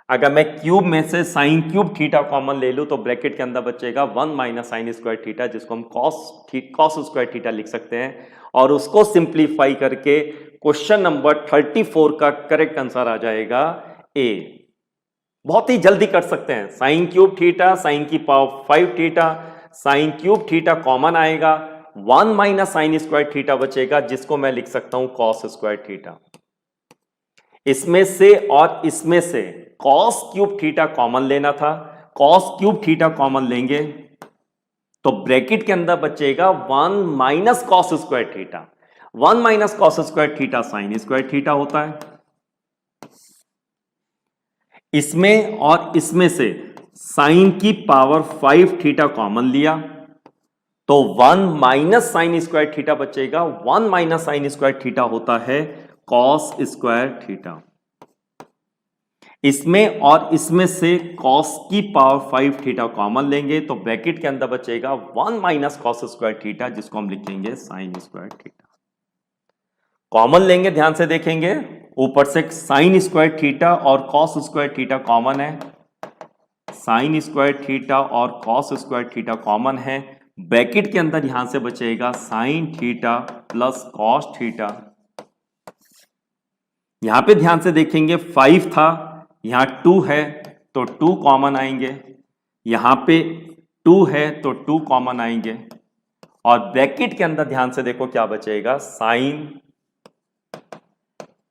अगर मैं क्यूब में से साइन क्यूब थीटा कॉमन ले लूं तो ब्रैकेट के अंदर बचेगा 1 माइनस साइन स्क्वायर थीटा, जिसको हम कॉस स्क्वायर थीटा लिख सकते हैं। और उसको सिंप्लीफाई करके क्वेश्चन नंबर 34 का करेक्ट आंसर आ जाएगा ए। बहुत ही जल्दी कर सकते हैं। साइन क्यूब थीटा, साइन की power 5 theta, sine cube theta common आएगा, 1 माइनस साइन स्क्वायर थीटा बचेगा, जिसको मैं लिख सकता हूं कॉस स्क्वायर थीटा। इसमें से और इसमें से कॉस क्यूब थीटा कॉमन लेना था, कॉस क्यूब थीटा कॉमन लेंगे तो ब्रैकेट के अंदर बचेगा 1 minus cos square theta. 1 minus cos square theta sine square theta होता है। इसमें और इसमें से साइन की पावर 5 थीटा कॉमन लिया तो 1 माइनस साइन स्क्वायर थीटा बचेगा। 1 माइनस साइन स्क्वायर थीटा होता है कॉस स्क्वायर थीटा। इसमें और इसमें से कॉस की पावर 5 थीटा कॉमन लेंगे तो ब्रैकेट के अंदर बचेगा 1 माइनस कॉस स्क्वायर थीटा, जिसको हम लिखेंगे साइन स्क्वायर थीटा। कॉमन लेंगे, ध्यान से देखेंगे, ऊपर से साइन स्क्वायर थीटा और कॉस स्क्वायर थीटा कॉमन है, साइन स्क्वायर थीटा और कॉस स्क्वायर थीटा कॉमन है। ब्रैकेट के अंदर यहां से बचेगा sine theta plus cos theta. यहां पे ध्यान से देखेंगे 5 था, यहां 2 है तो 2 कॉमन आएंगे, यहां पे 2 है तो 2 कॉमन आएंगे। और ब्रैकेट के अंदर ध्यान से देखो क्या बचेगा, साइन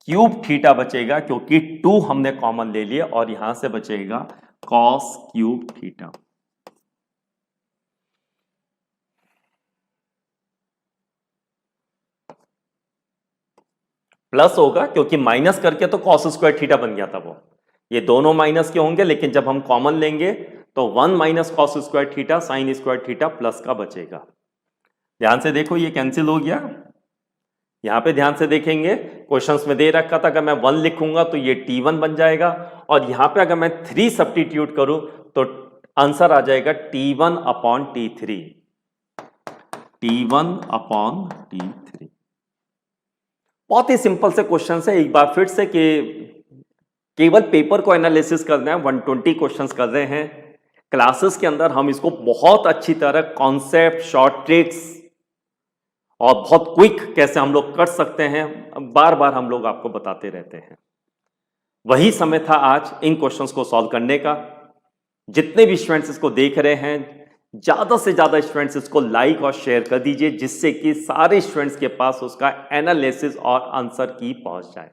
क्यूब थीटा बचेगा क्योंकि 2 हमने कॉमन ले लिया और यहां से बचेगा कॉस क्यूब थीटा। प्लस होगा क्योंकि माइनस करके तो कॉस स्क्वायर थीटा बन गया था वो, ये दोनों माइनस के होंगे, लेकिन जब हम कॉमन लेंगे तो 1 minus cos square theta sine square theta plus का बचेगा। ध्यान से देखो ये कैंसिल हो गया। यहां पे ध्यान से देखेंगे क्वेश्चंस में दे रखा था अगर मैं 1 लिखूंगा तो ये T1 बन जाएगा, और यहां पे अगर मैं 3 सब्स्टिट्यूट करूं तो आंसर आ जाएगा T1 upon T3, T1 upon T3। बहुत ही सिंपल से क्वेश्चन है, एक बार फिर से कि केवल पेपर को एनालिसिस करना है, 120 क्वेश्चंस कर रहे हैं। क्लासेस के अंदर हम इसको बहुत अच्छी तरह कॉन्सेप्ट, शॉर्ट ट्रिक्स और बहुत क्विक कैसे हम लोग कर सकते हैं, बार बार हम लोग आपको बताते रहते हैं। वही समय था आज इन क्वेश्चंस को सॉल्व करने का। जितने भी स्टूडेंट्स इसको देख रहे हैं, ज्यादा से ज्यादा स्टूडेंट्स इसको लाइक और शेयर कर दीजिए, जिससे कि सारे स्टूडेंट्स के पास उसका एनालिसिस और आंसर की पहुंच जाए।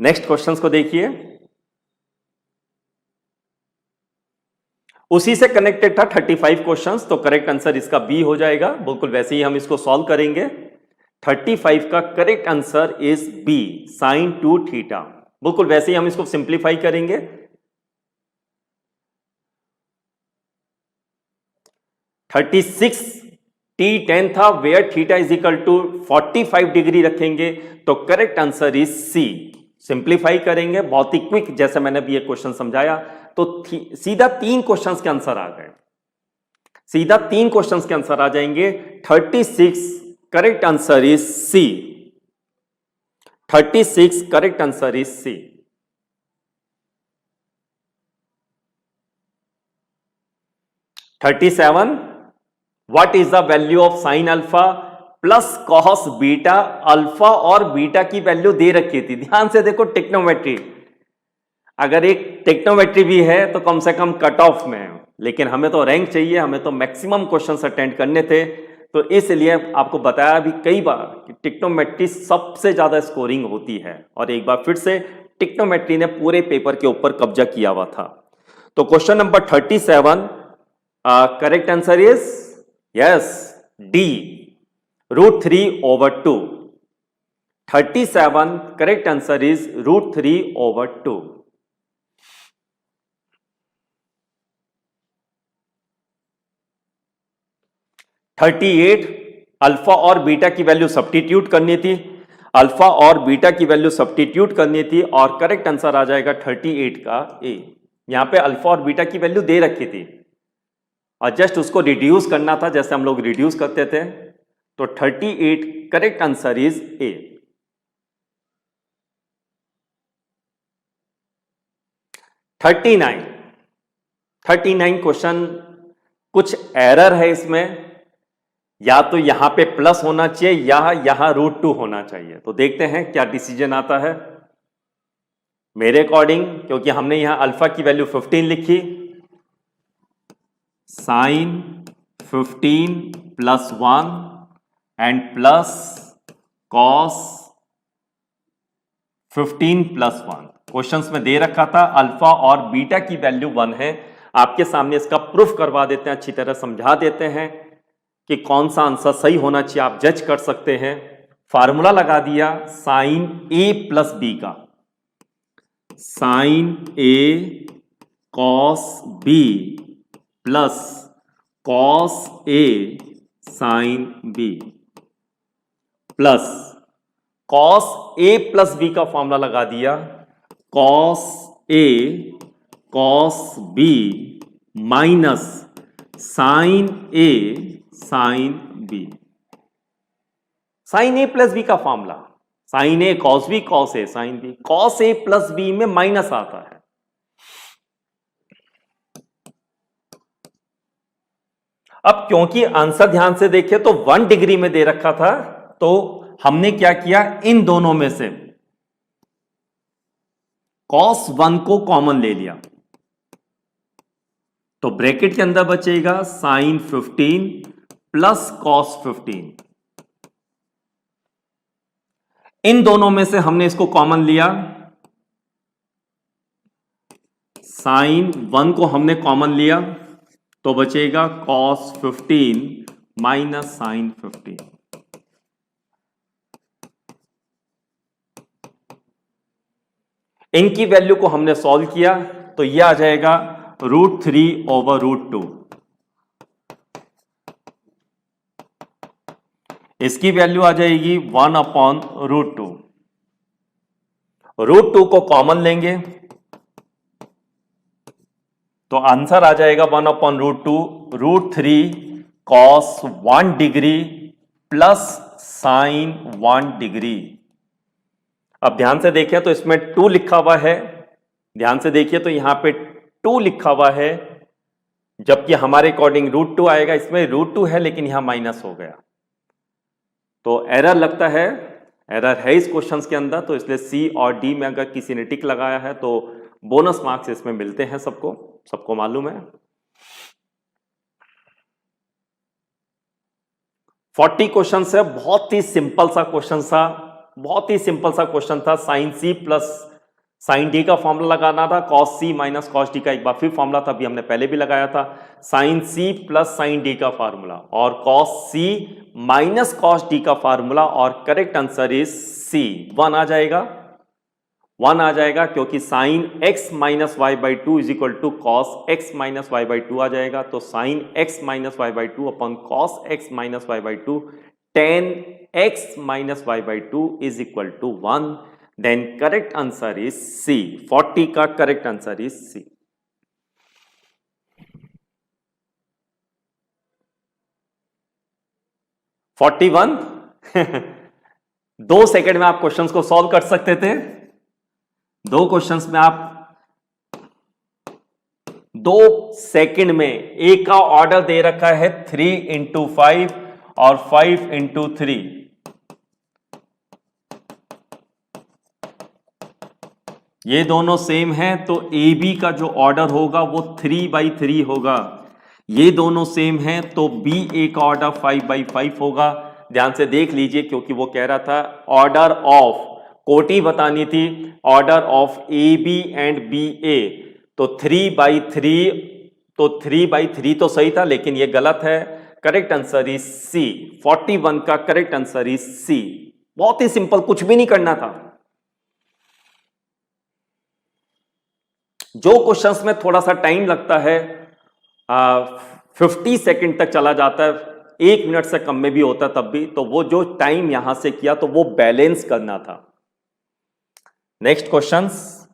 नेक्स्ट क्वेश्चंस को देखिए, उसी से कनेक्टेड था 35 क्वेश्चंस, तो करेक्ट आंसर इसका बी हो जाएगा। बिल्कुल वैसे ही हम इसको सॉल्व करेंगे। 35 का correct answer is B, sine 2 theta. बिल्कुल वैसे ही हम इसको सिंप्लीफाई करेंगे। 36 T10 था, where theta is equal to 45 degree रखेंगे तो correct answer is C. Simplify करेंगे बहुत ही क्विक, जैसे मैंने भी ये क्वेश्चन समझाया, तो सीधा 3 क्वेश्चंस के आंसर आ गए, सीधा 3 क्वेश्चंस के आंसर आ जाएंगे। 36 correct answer is C, 36 correct answer is C. 37 what is the value of sine alpha plus cos beta. Alpha और बीटा की वैल्यू दे रखी थी, ध्यान से देखो टेक्नोमेट्री, अगर एक टेक्नोमेट्री भी है तो कम से कम कट ऑफ में है, लेकिन हमें तो रैंक चाहिए, हमें तो मैक्सिमम क्वेश्चंस अटेंड करने थे, तो इसलिए आपको बताया भी कई बार कि टेक्नोमेट्री सबसे ज्यादा स्कोरिंग होती है, और एक बार फिर से टेक्नोमेट्री ने पूरे पेपर के ऊपर कब्जा किया हुआ था। तो question number 37 correct answer is yes D, √3/2। 37 correct answer is √3/2। 38 alpha और बीटा की वैल्यू सब्स्टिट्यूट करनी थी, अल्फा और बीटा की वैल्यू सब्स्टिट्यूट करनी थी, और करेक्ट आंसर आ जाएगा 38 का ए। यहां पे अल्फा और बीटा की वैल्यू दे रखी थी और जस्ट उसको रिड्यूस करना था, जैसे हम लोग रिड्यूस करते थे। तो 38 correct answer is A. 39 question कुछ एरर है इसमें, या तो यहां पे प्लस होना चाहिए या यहां √2 होना चाहिए। तो देखते हैं क्या डिसीजन आता है। मेरे अकॉर्डिंग, क्योंकि हमने यहां अल्फा की वैल्यू 15 लिखी, sine 15 + 1 and plus cos 15 + 1। Questions में दे रखा था अल्फा और बीटा की वैल्यू 1 है। आपके सामने इसका प्रूफ करवा देते हैं, अच्छी तरह समझा देते हैं कि कौन सा आंसर सही होना चाहिए, आप जज कर सकते हैं। फार्मूला लगा दिया साइन A + B का, sine A cos B plus cos A sine B plus cos A + B का फॉर्मूला लगा दिया, cos A cos B minus sine A sine B। Sine A + B का formula, sine A cos B cos A sine B, cos A + B में minus आता है। अब क्योंकि answer ध्यान से देखें तो 1 डिग्री में दे रखा था, तो हमने क्या किया, इन दोनों में से cos 1 को कॉमन ले लिया, तो ब्रैकेट के अंदर बचेगा साइन 15 प्लस cos 15। इन दोनों में से हमने इसको कॉमन लिया, साइन 1 को हमने कॉमन लिया, तो बचेगा कॉस 15 माइनस साइन 15। इनकी वैल्यू को हमने सॉल्व किया तो यह आ जाएगा √3/√2। इसकी वैल्यू आ जाएगी 1/√2। √2 को कॉमन लेंगे तो आंसर आ जाएगा 1/√2, √3 cos 1 degree plus sign 1 degree. अब ध्यान से देखिए तो इसमें 2 लिखा हुआ है, ध्यान से देखिए तो यहां पे 2 लिखा हुआ है, जबकि हमारे अकॉर्डिंग √2 आएगा, इसमें √2 है लेकिन यहां माइनस हो गया, तो एरर लगता है, एरर है इस क्वेश्चन के अंदर। तो इसलिए सी और डी में अगर किसी ने टिक लगाया है तो बोनस मार्क्स इसमें मिलते हैं, सबको मालूम है। 40 क्वेश्चन है, बहुत ही सिंपल सा क्वेश्चन था, बहुत ही सिंपल सा क्वेश्चन था। Sine C plus sine D का फॉर्मूला लगाना था, cos C minus cos D का एक बार फिर फॉर्मूला था, अभी हमने पहले भी लगाया था। Sine C plus sine D का फार्मूला और cos C minus cos D का फार्मूला, और करेक्ट आंसर इज सी। 1 आ जाएगा, 1 आ जाएगा, क्योंकि sine x minus y by two is equal to cos x minus y by two आ जाएगा। तो sine x minus y by two upon cos x minus y by two, tan x minus y by two is equal to 1। Then correct answer is C. 40 का correct answer is C. (41) 2 second में आप questions को solve कर सकते थे। 2 questions में आप 2 second में, ए का ऑर्डर दे रखा है 3 into 5 और 5 into 3। ये दोनों सेम हैं तो ए बी का जो ऑर्डर होगा वो 3/3 होगा। ये दोनों सेम हैं तो बी ए का ऑर्डर 5/5 होगा। ध्यान से देख लीजिए, क्योंकि वो कह रहा था ऑर्डर ऑफ, कोटी बतानी थी, order of A B and B A, तो 3/3, तो 3/3 तो सही था, लेकिन ये गलत है। Correct answer is C. 41 का करेक्ट आंसर इज सी। बहुत ही सिंपल, कुछ भी नहीं करना था। जो क्वेश्चंस में थोड़ा सा टाइम लगता है, 50 सेकंड तक चला जाता है, 1 मिनट से कम में भी होता तब भी, तो वो जो टाइम यहां से किया तो वो बैलेंस करना था। Next questions,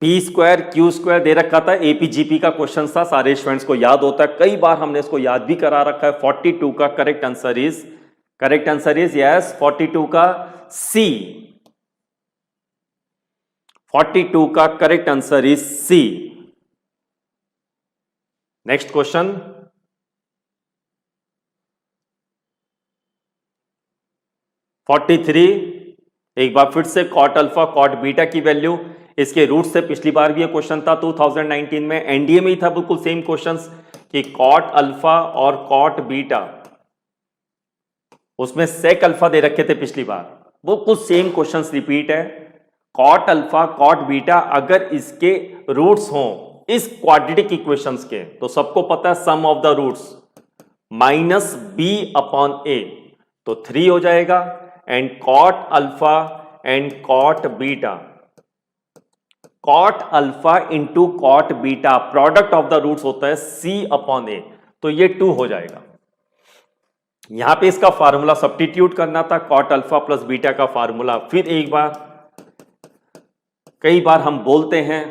P square Q square दे रखा था, एपीजीपी का क्वेश्चन था, सारे स्टूडेंट्स को याद होता है, कई बार हमने इसको याद भी करा रखा है। 42 का करेक्ट आंसर इज यस 42 का सी। 42 का correct answer is C. Next question, (43) एक बार फिर से कॉट अल्फा कॉट बीटा की वैल्यू, इसके रूट से पिछली बार भी ये क्वेश्चन था 2019 में, एनडीए में ही था बिल्कुल सेम क्वेश्चंस कि कॉट अल्फा और कॉट बीटा, उसमें सेक अल्फा दे रखे थे पिछली बार, बिल्कुल सेम क्वेश्चंस रिपीट है। कॉट अल्फा कॉट बीटा अगर इसके रूट्स हों इस क्वाड्रेटिक इक्वेशंस के, तो सबको पता है sum of the roots minus B upon A, तो 3 हो जाएगा। And cot alpha and cot beta, cot alpha into cot beta, product of the roots होता है सी अपॉन ए, तो ये 2 हो जाएगा। यहां पे इसका फार्मूला सब्स्टिट्यूट करना था, कॉट अल्फा प्लस बीटा का फार्मूला। फिर एक बार, कई बार हम बोलते हैं,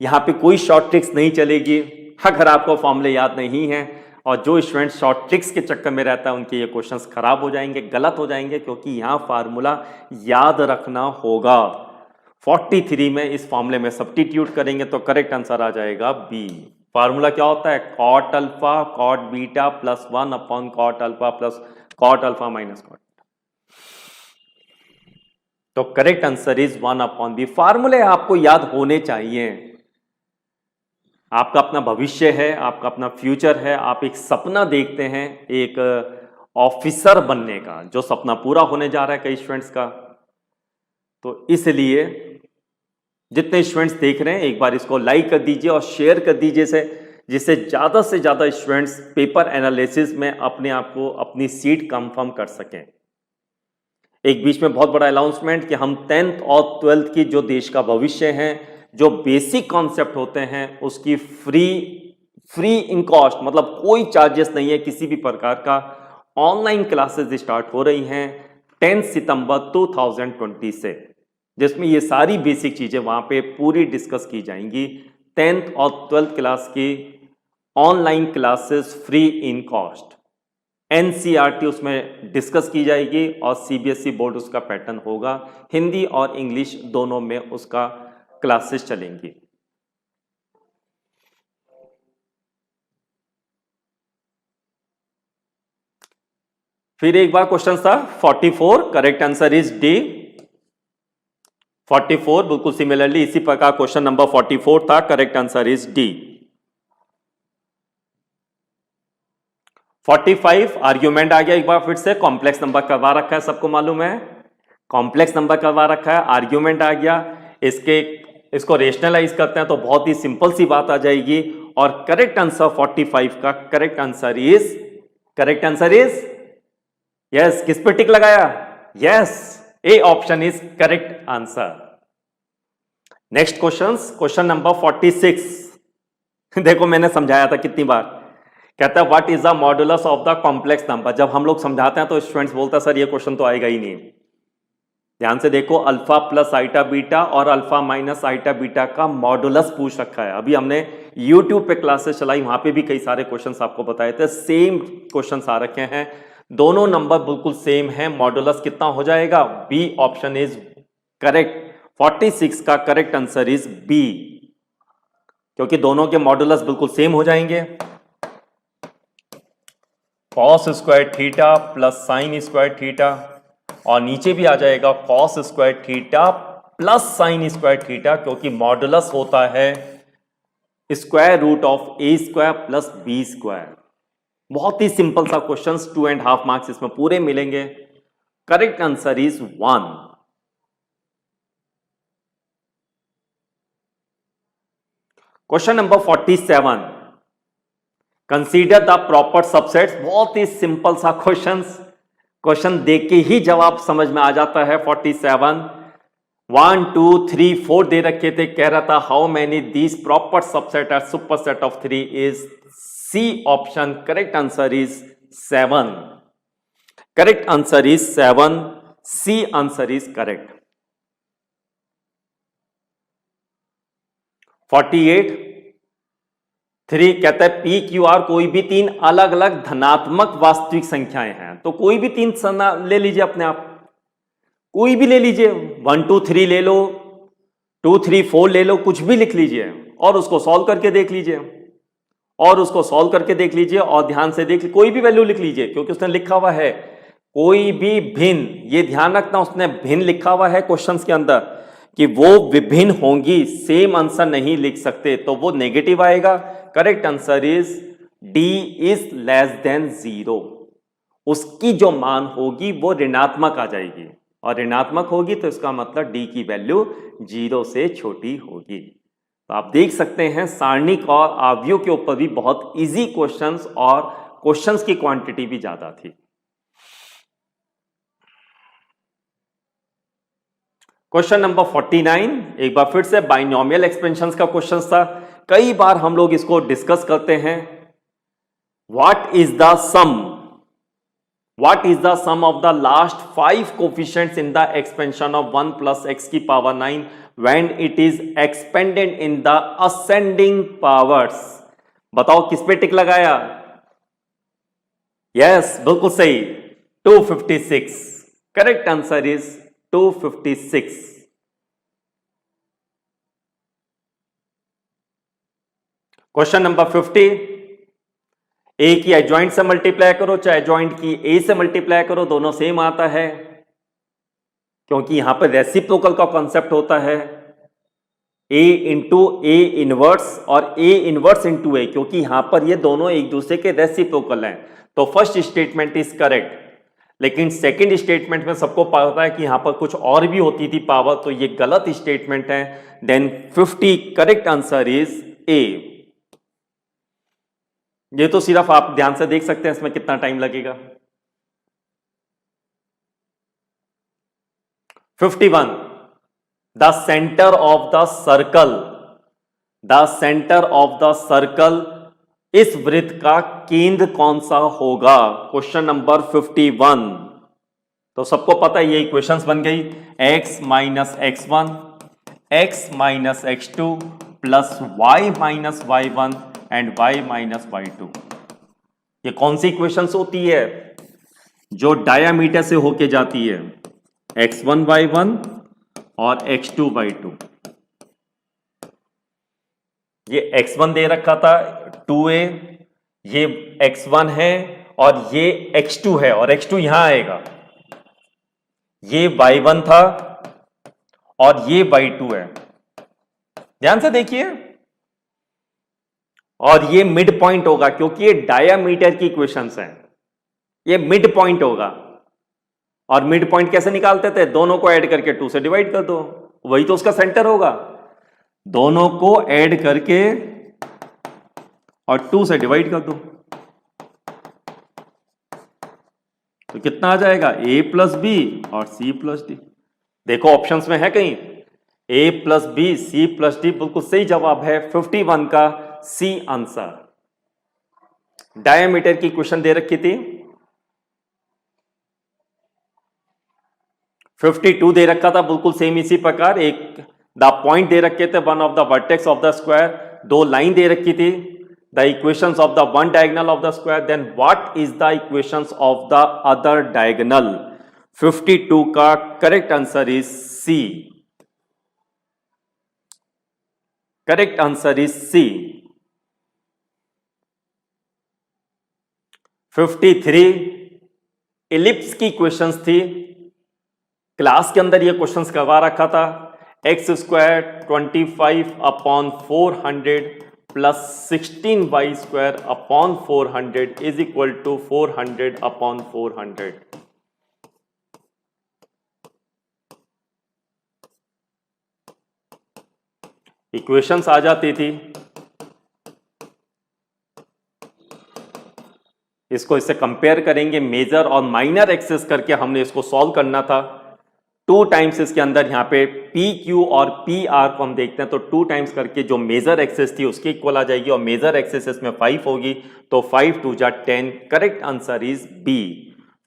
यहां पे कोई शॉर्ट ट्रिक्स नहीं चलेगी अगर आपको फॉर्मूले याद नहीं है, और जो स्टूडेंट शॉर्ट ट्रिक्स के चक्कर में रहता है उनके ये क्वेश्चंस खराब हो जाएंगे, गलत हो जाएंगे, क्योंकि यहां फार्मूला याद रखना होगा। 43 में इस फॉर्मूले में सब्स्टिट्यूट करेंगे तो करेक्ट आंसर आ जाएगा बी। फार्मूला क्या होता है, cot alpha cot beta plus 1 upon cot alpha plus cot alpha minus cot, तो correct answer is 1 upon B. फार्मूले आपको याद होने चाहिए। आपका अपना भविष्य है, आपका अपना फ्यूचर है, आप एक सपना देखते हैं एक ऑफिसर बनने का, जो सपना पूरा होने जा रहा है कई स्टूडेंट्स का। तो इसलिए जितने स्टूडेंट्स देख रहे हैं एक बार इसको लाइक कर दीजिए और शेयर कर दीजिए जिससे ज़्यादा से ज़्यादा स्टूडेंट्स पेपर एनालिसिस में अपने आप को अपनी सीट कंफर्म कर सकें। एक बीच में बहुत बड़ा अनाउंसमेंट कि हम 10th और 12th की जो देश का भविष्य है, जो बेसिक कॉन्सेप्ट होते हैं उसकी फ्री इन कॉस्ट, मतलब कोई चार्जेस नहीं है किसी भी प्रकार का, ऑनलाइन क्लासेस स्टार्ट हो रही हैं 10 सितंबर 2020 से, जिसमें ये सारी बेसिक चीजें वहां पे पूरी डिस्कस की जाएंगी। 10th और 12th क्लास की online classes free in cost, NCERT उसमें डिस्कस की जाएगी और सीबीएसई बोर्ड उसका पैटर्न होगा, हिंदी और इंग्लिश दोनों में उसका क्लासेस चलेंगी। फिर एक बार क्वेश्चन था 44, करेक्ट आंसर इज डी। 44 बिल्कुल सिमिलरली इसी प्रकार क्वेश्चन नंबर 44 था, correct answer is D. 45 argument आ गया एक बार फिर से, कॉम्प्लेक्स नंबर करवा रखा है, सबको मालूम है कॉम्प्लेक्स नंबर करवा रखा है, आर्ग्यूमेंट आ गया, इसको रेशनलाइज करते हैं तो बहुत ही सिंपल सी बात आ जाएगी और करेक्ट आंसर 45 का करेक्ट आंसर इज यस। किस पे टिक लगाया? Yes, A option is correct answer. Next question number 46 देखो मैंने समझाया था कितनी बार, कहता है what is the modulus of the complex number. जब हम लोग समझाते हैं तो स्टूडेंट्स बोलता है सर ये क्वेश्चन तो आएगा ही नहीं। ध्यान से देखो, अल्फा प्लस आइटा बीटा और अल्फा माइनस आइटा बीटा का मॉडुलस पूछ रखा है। अभी हमने यूट्यूब पे क्लासेस चलाई, वहां पे भी कई सारे क्वेश्चंस आपको बताए थे, सेम क्वेश्चंस आ रखे हैं, दोनों नंबर बिल्कुल सेम है, मॉडुलस कितना हो जाएगा? B option is correct. 46 का करेक्ट आंसर इज बी, क्योंकि दोनों के मॉडुलस बिल्कुल सेम हो जाएंगे। Cos square theta plus sine square theta, और नीचे भी आ जाएगा cos square theta plus sine square theta, क्योंकि मॉडुलस होता है square root of A square plus B square. बहुत ही सिंपल सा क्वेश्चन, 2.5 मार्क्स इसमें पूरे मिलेंगे। Correct answer is 1। Question number 47, consider the proper subsets. बहुत ही सिंपल सा क्वेश्चन देख के ही जवाब समझ में आ जाता है। 47 1 2 3 4 दे रखे थे, कह रहा था how many these proper subset are superset of 3 is C option. Correct answer is 7। Correct answer is 7, C answer is correct. 48 3 कहता है पी क्यू आर कोई भी 3 अलग अलग धनात्मक वास्तविक संख्याएं हैं, तो कोई भी 3 ले लीजिए अपने आप, कोई भी ले लीजिए, 1 2 3 ले लो, 2 3 4 ले लो, कुछ भी लिख लीजिए और उसको सॉल्व करके देख लीजिए, और ध्यान से देख लीजिए, कोई भी वैल्यू लिख लीजिए, क्योंकि उसने लिखा हुआ है कोई भी भिन्न, ये ध्यान रखना उसने भिन्न लिखा हुआ है क्वेश्चंस के अंदर कि वो विभिन्न होंगी, सेम आंसर नहीं लिख सकते, तो वो नेगेटिव आएगा। Correct answer is D is less than 0। उसकी जो मान होगी वो ऋणात्मक आ जाएगी, और ऋणात्मक होगी तो इसका मतलब डी की वैल्यू 0 से छोटी होगी। तो आप देख सकते हैं सारणिक और आव्यूह के ऊपर भी बहुत इजी क्वेश्चंस, और क्वेश्चंस की क्वांटिटी भी ज्यादा थी। क्वेश्चन नंबर 49 एक बार फिर से बाइनोमियल एक्सपेंशंस का क्वेश्चन था, कई बार हम लोग इसको डिस्कस करते हैं। What is the sum of the last 5 coefficients in the expansion of 1 plus x की power 9 when it is expanded in the ascending powers. बताओ किस पे टिक लगाया? यस, बिल्कुल सही, 256। Correct answer is 256। Question number 50, A की adjoint से multiply करो चाहे एडजॉइंट की ए से मल्टीप्लाई करो, दोनों सेम आता है, क्योंकि यहां पर रेसिप्रोकल का कॉन्सेप्ट होता है। ए इंटू ए इनवर्स और ए इनवर्स इंटू ए, क्योंकि यहां पर ये दोनों एक दूसरे के रेसिप्रोकल हैं, तो फर्स्ट स्टेटमेंट इज करेक्ट। लेकिन सेकंड स्टेटमेंट में सबको पता है कि यहां पर कुछ और भी होती थी पावर, तो ये गलत स्टेटमेंट है। Then 50 correct answer is A. ये तो सिर्फ आप ध्यान से देख सकते हैं इसमें कितना टाइम लगेगा। 51 the centre of the circle, the centre of the circle, इस वृत्त का केंद्र कौन सा होगा? Question number 51। तो सबको पता है ये इक्वेशंस बन गई, x minus x1 x minus x2 plus y minus y1 and y minus y2। ये कौन सी इक्वेशंस होती है? जो डायामीटर से होके जाती है, x1 y1 और x2 y2। ये x1 दे रखा था 2a, ये x1 है और ये x2 है और x2 यहां आएगा। ये y1 था और ये y2 है, ध्यान से देखिए। और ये मिड पॉइंट होगा क्योंकि ये डायामीटर की इक्वेशंस हैं, ये मिड पॉइंट होगा। और मिड पॉइंट कैसे निकालते थे? दोनों को ऐड करके 2 से डिवाइड कर दो, वही तो उसका सेंटर होगा। दोनों को ऐड करके और 2 से डिवाइड कर दो, तो कितना आ जाएगा? a प्लस बी और c प्लस डी। देखो ऑप्शंस में है कहीं a plus B C plus D, बिल्कुल सही जवाब है 51 का सी आंसर। डायमीटर की क्वेश्चन दे रखी थी, 52 दे रखा था, बिल्कुल सेम इसी प्रकार। एक द पॉइंट दे रखे थे, one of the vertex of the square, 2 line दे रखी थी, the equations of the one diagonal of the square. Then what is the equations of the other diagonal? 52 का correct answer is C. Correct answer is C. 53 ellipse की questions थी, class के अंदर ये questions करवा रखा था। X square 25 upon 400 plus 16y square upon 400 is equal to 400 upon 400। Equations आ जाती थी, इसको इससे कंपेयर करेंगे, मेजर और माइनर एक्सेस करके हमने इसको सॉल्व करना था। 2 टाइम्स इसके अंदर यहाँ पे पी क्यू और पी आर को हम देखते हैं, तो 2 टाइम्स करके जो मेजर एक्सेस थी उसकी इक्वल आ जाएगी और मेजर एक्सेस इसमें 5 होगी, तो 5 2 जा 10। Correct answer is B.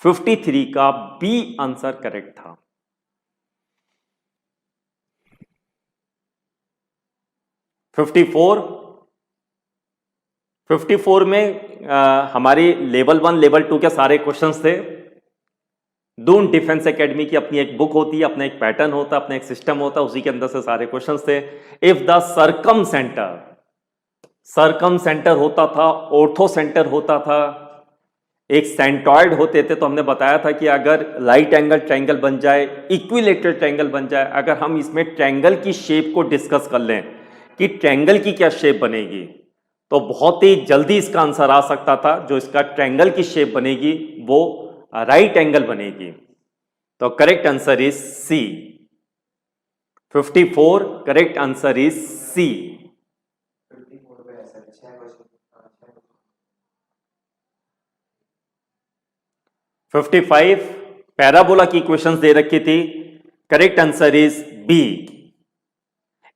53 का बी आंसर करेक्ट था। 54 में हमारी लेवल 1 लेवल 2 के सारे क्वेश्चंस थे। दून डिफेंस एकेडमी की अपनी एक बुक होती है, अपना एक पैटर्न होता है, अपना एक सिस्टम होता है, उसी के अंदर से सारे क्वेश्चंस थे। इफ द सर्कम सेंटर होता था, ऑर्थो सेंटर होता था, एक सेंटॉइड होते थे, तो हमने बताया था कि अगर राइट एंगल ट्रायंगल बन जाए, इक्विलेटरल ट्रायंगल बन जाए, अगर हम इसमें ट्रायंगल की शेप को डिस्कस कर लें कि ट्रायंगल की क्या शेप बनेगी, तो बहुत ही जल्दी इसका आंसर आ सकता था। जो इसका ट्रायंगल की शेप बनेगी वो राइट एंगल बनेगी। तो correct answer is C. 54 correct answer is C. 55 parabola की इक्वेशंस दे रखी थी, correct answer is B.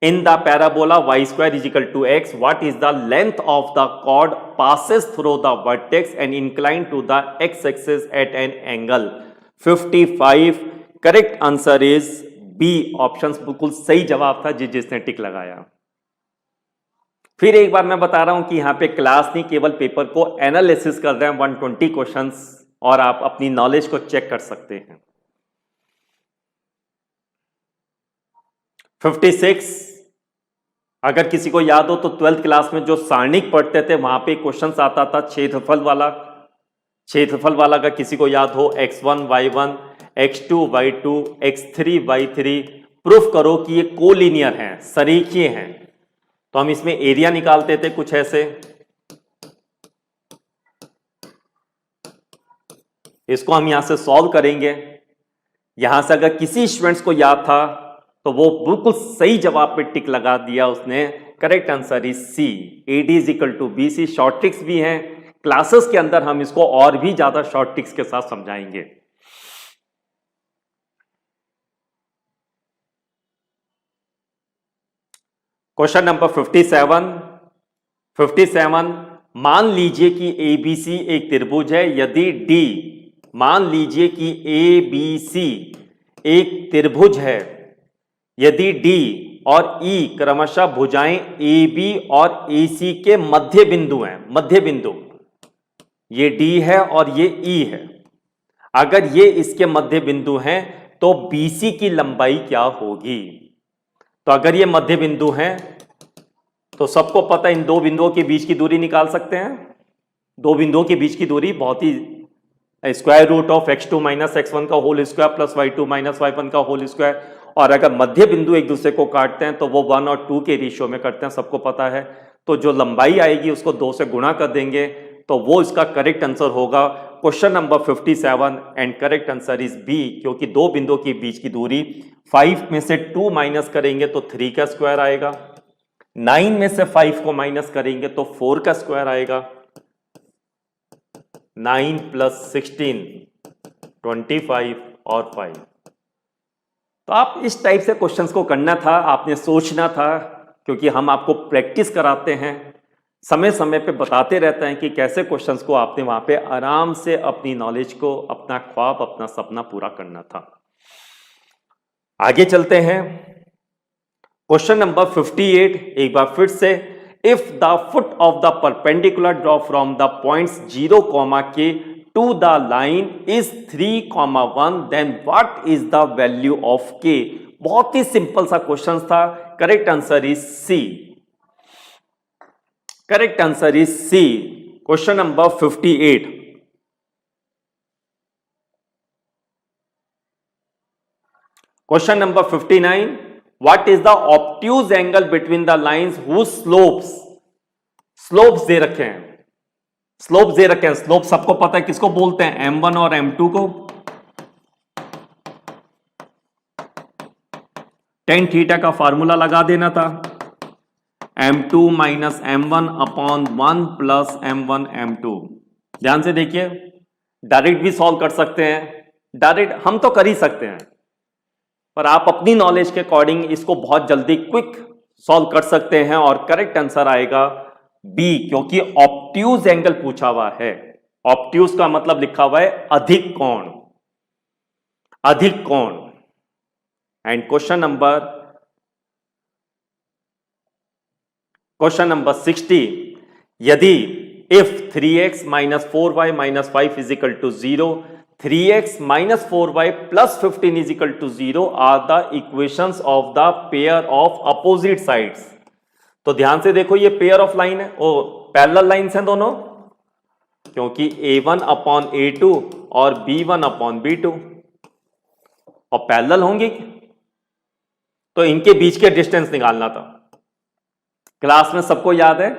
In the parabola y square is equal to x, what is the length of the chord passes through the vertex and inclined to the x-axis at an angle? 55 correct answer is B. Options बिल्कुल सही जवाब था जिसने टिक लगाया। फिर एक बार मैं बता रहा हूं कि यहां पे क्लास नहीं, केवल पेपर को एनालिसिस कर रहे हैं, 120 क्वेश्चंस, और आप अपनी नॉलेज को चेक कर सकते हैं। 56 अगर किसी को याद हो तो 12th क्लास में जो सारणिक पढ़ते थे वहां पे क्वेश्चन आता था क्षेत्रफल वाला। क्षेत्रफल वाला अगर किसी को याद हो, x1 y1 x2 y2 x3 y3 proof करो कि ये कोलिनियर हैं, सरीखीय हैं। तो हम इसमें एरिया निकालते थे कुछ ऐसे, इसको हम यहां से सॉल्व करेंगे। यहां से अगर किसी स्टूडेंट्स को याद था तो वो बिल्कुल सही जवाब पे टिक लगा दिया उसने। Correct answer is C, AD is equal to BC। Short tricks भी हैं, क्लासेस के अंदर हम इसको और भी ज्यादा शॉर्ट ट्रिक्स के साथ समझाएंगे। क्वेश्चन नंबर 57 मान लीजिए कि ABC एक त्रिभुज है, यदि D, मान लीजिए कि ABC एक त्रिभुज है, यदि D और E क्रमशः भुजाएं AB और AC के मध्य बिंदु हैं, मध्य बिंदु, ये D है और ये E है। अगर ये इसके मध्य बिंदु हैं तो BC की लंबाई क्या होगी? तो अगर ये मध्य बिंदु हैं तो सबको पता इन दो बिंदुओं के बीच की दूरी निकाल सकते हैं। दो बिंदुओं के बीच की दूरी बहुत ही square root of x2 minus x1 का whole square plus y2 minus y1 का होल स्क्वायर। और अगर मध्य बिंदु एक दूसरे को काटते हैं तो वो 1 और 2 के रेशियो में करते हैं, सबको पता है। तो जो लंबाई आएगी उसको 2 से गुणा कर देंगे तो वो इसका करेक्ट आंसर होगा question number 57 and correct answer is B, क्योंकि दो बिंदुओं के बीच की दूरी 5 में से 2 माइनस करेंगे तो 3 का स्क्वायर आएगा, 9 में से 5 को माइनस करेंगे तो 4 का स्क्वायर आएगा, 9 प्लस 16 25 और 5। तो आप इस टाइप से क्वेश्चंस को करना था, आपने सोचना था, क्योंकि हम आपको प्रैक्टिस कराते हैं, समय समय पे बताते रहते हैं कि कैसे क्वेश्चंस को आपने वहां पे आराम से अपनी नॉलेज को, अपना ख्वाब, अपना सपना पूरा करना था। आगे चलते हैं क्वेश्चन नंबर 58। एक बार फिर से, if the foot of the perpendicular draw from the points 0, K to the line is 3, 1, then what is the value of K? बहुत ही सिंपल सा क्वेश्चन था। Correct answer is C, correct answer is C. Question number 58। Question number 59, what is the obtuse angle between the lines whose slopes? Slopes दे रखे हैं, slopes दे रखे हैं। स्लोप सबको पता है, किसको बोलते हैं? M1 और M2 को। tan थीटा का फार्मूला लगा देना था, M2 minus M1 upon 1 plus M1 M2। ध्यान से देखिए, डायरेक्ट भी सॉल्व कर सकते हैं, डायरेक्ट हम तो कर ही सकते हैं, पर आप अपनी नॉलेज के अकॉर्डिंग इसको बहुत जल्दी क्विक सॉल्व कर सकते हैं और करेक्ट आंसर आएगा बी, क्योंकि ऑब्ट्यूज एंगल पूछा हुआ है। ऑब्ट्यूज का मतलब लिखा हुआ है अधिक कोण, अधिक कोण। एंड क्वेश्चन नंबर 60, यदि if 3x minus 4y minus 5 is equal to 0, 3x minus 4y plus 15 is equal to 0 are the equations of the pair of opposite sides. तो ध्यान से देखो, ये पेयर ऑफ लाइन है, ओ पैरेलल लाइंस हैं दोनों, क्योंकि A1 अपॉन A2 और B1 अपॉन B2 और पैरेलल होंगी, तो इनके बीच के डिस्टेंस निकालना था। क्लास में सबको याद है,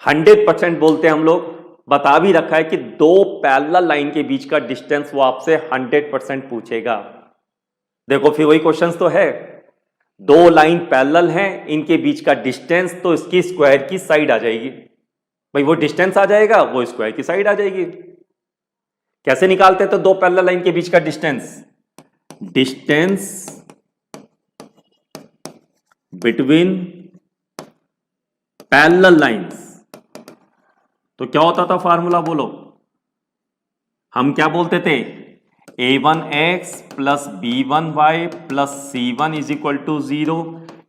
100% बोलते हैं हम लोग, बता भी रखा है कि दो पैरेलल लाइन के बीच का डिस्टेंस वो आपसे 100% पूछेगा। देखो फिर वही क्वेश्चंस तो है, दो लाइन पैरेलल हैं, इनके बीच का डिस्टेंस, तो इसकी स्क्वायर की साइड आ जाएगी। भाई वो डिस्टेंस आ जाएगा, वो स्क्वायर की साइड आ जाएगी। कैसे निकालते हैं तो दो पैरेलल लाइन के बीच का distance? Distance between parallel lines. तो क्या होता था फार्मूला, बोलो? हम क्या बोलते थे? A1x plus B1y plus C1 is equal to 0,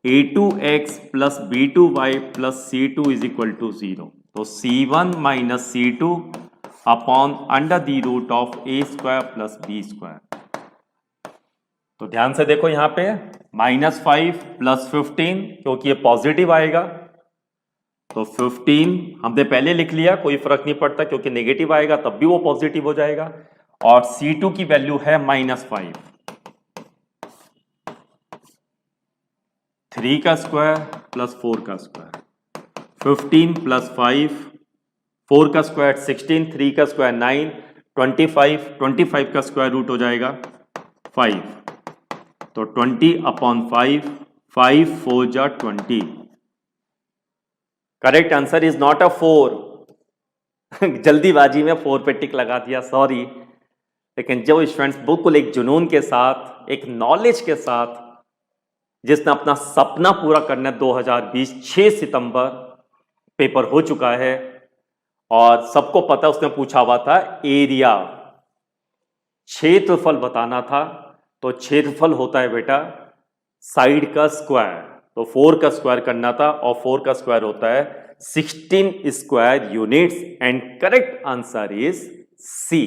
A2x plus B2y plus C2 is equal to 0। तो C1 minus C2 upon under the root of A square plus B square. तो ध्यान से देखो यहां पे -5 प्लस 15, क्योंकि ये पॉजिटिव आएगा, तो 15 हमने पहले लिख लिया, कोई फर्क नहीं पड़ता, क्योंकि नेगेटिव आएगा तब भी वो पॉजिटिव हो जाएगा। और C2 की वैल्यू है -5। 3 का स्क्वायर प्लस 4 का स्क्वायर, 15 प्लस 5, 4 का स्क्वायर 16, 3 का स्क्वायर 9, 25, 25 का स्क्वायर रूट हो जाएगा 5, तो 20/5, 5 4 जा 20। Correct answer is not a 4। जल्दीबाजी में 4 पे टिक लगा दिया, सॉरी। लेकिन जो स्टूडेंट्स बिल्कुल एक जुनून के साथ, एक नॉलेज के साथ, जिसने अपना सपना पूरा करना है 2020 6 सितंबर पेपर हो चुका है और सबको पता उसने पूछा हुआ था एरिया, क्षेत्रफल बताना था। तो क्षेत्रफल होता है बेटा साइड का स्क्वायर, तो 4 का स्क्वायर करना था और 4 का स्क्वायर होता है 16 square units and correct answer is C.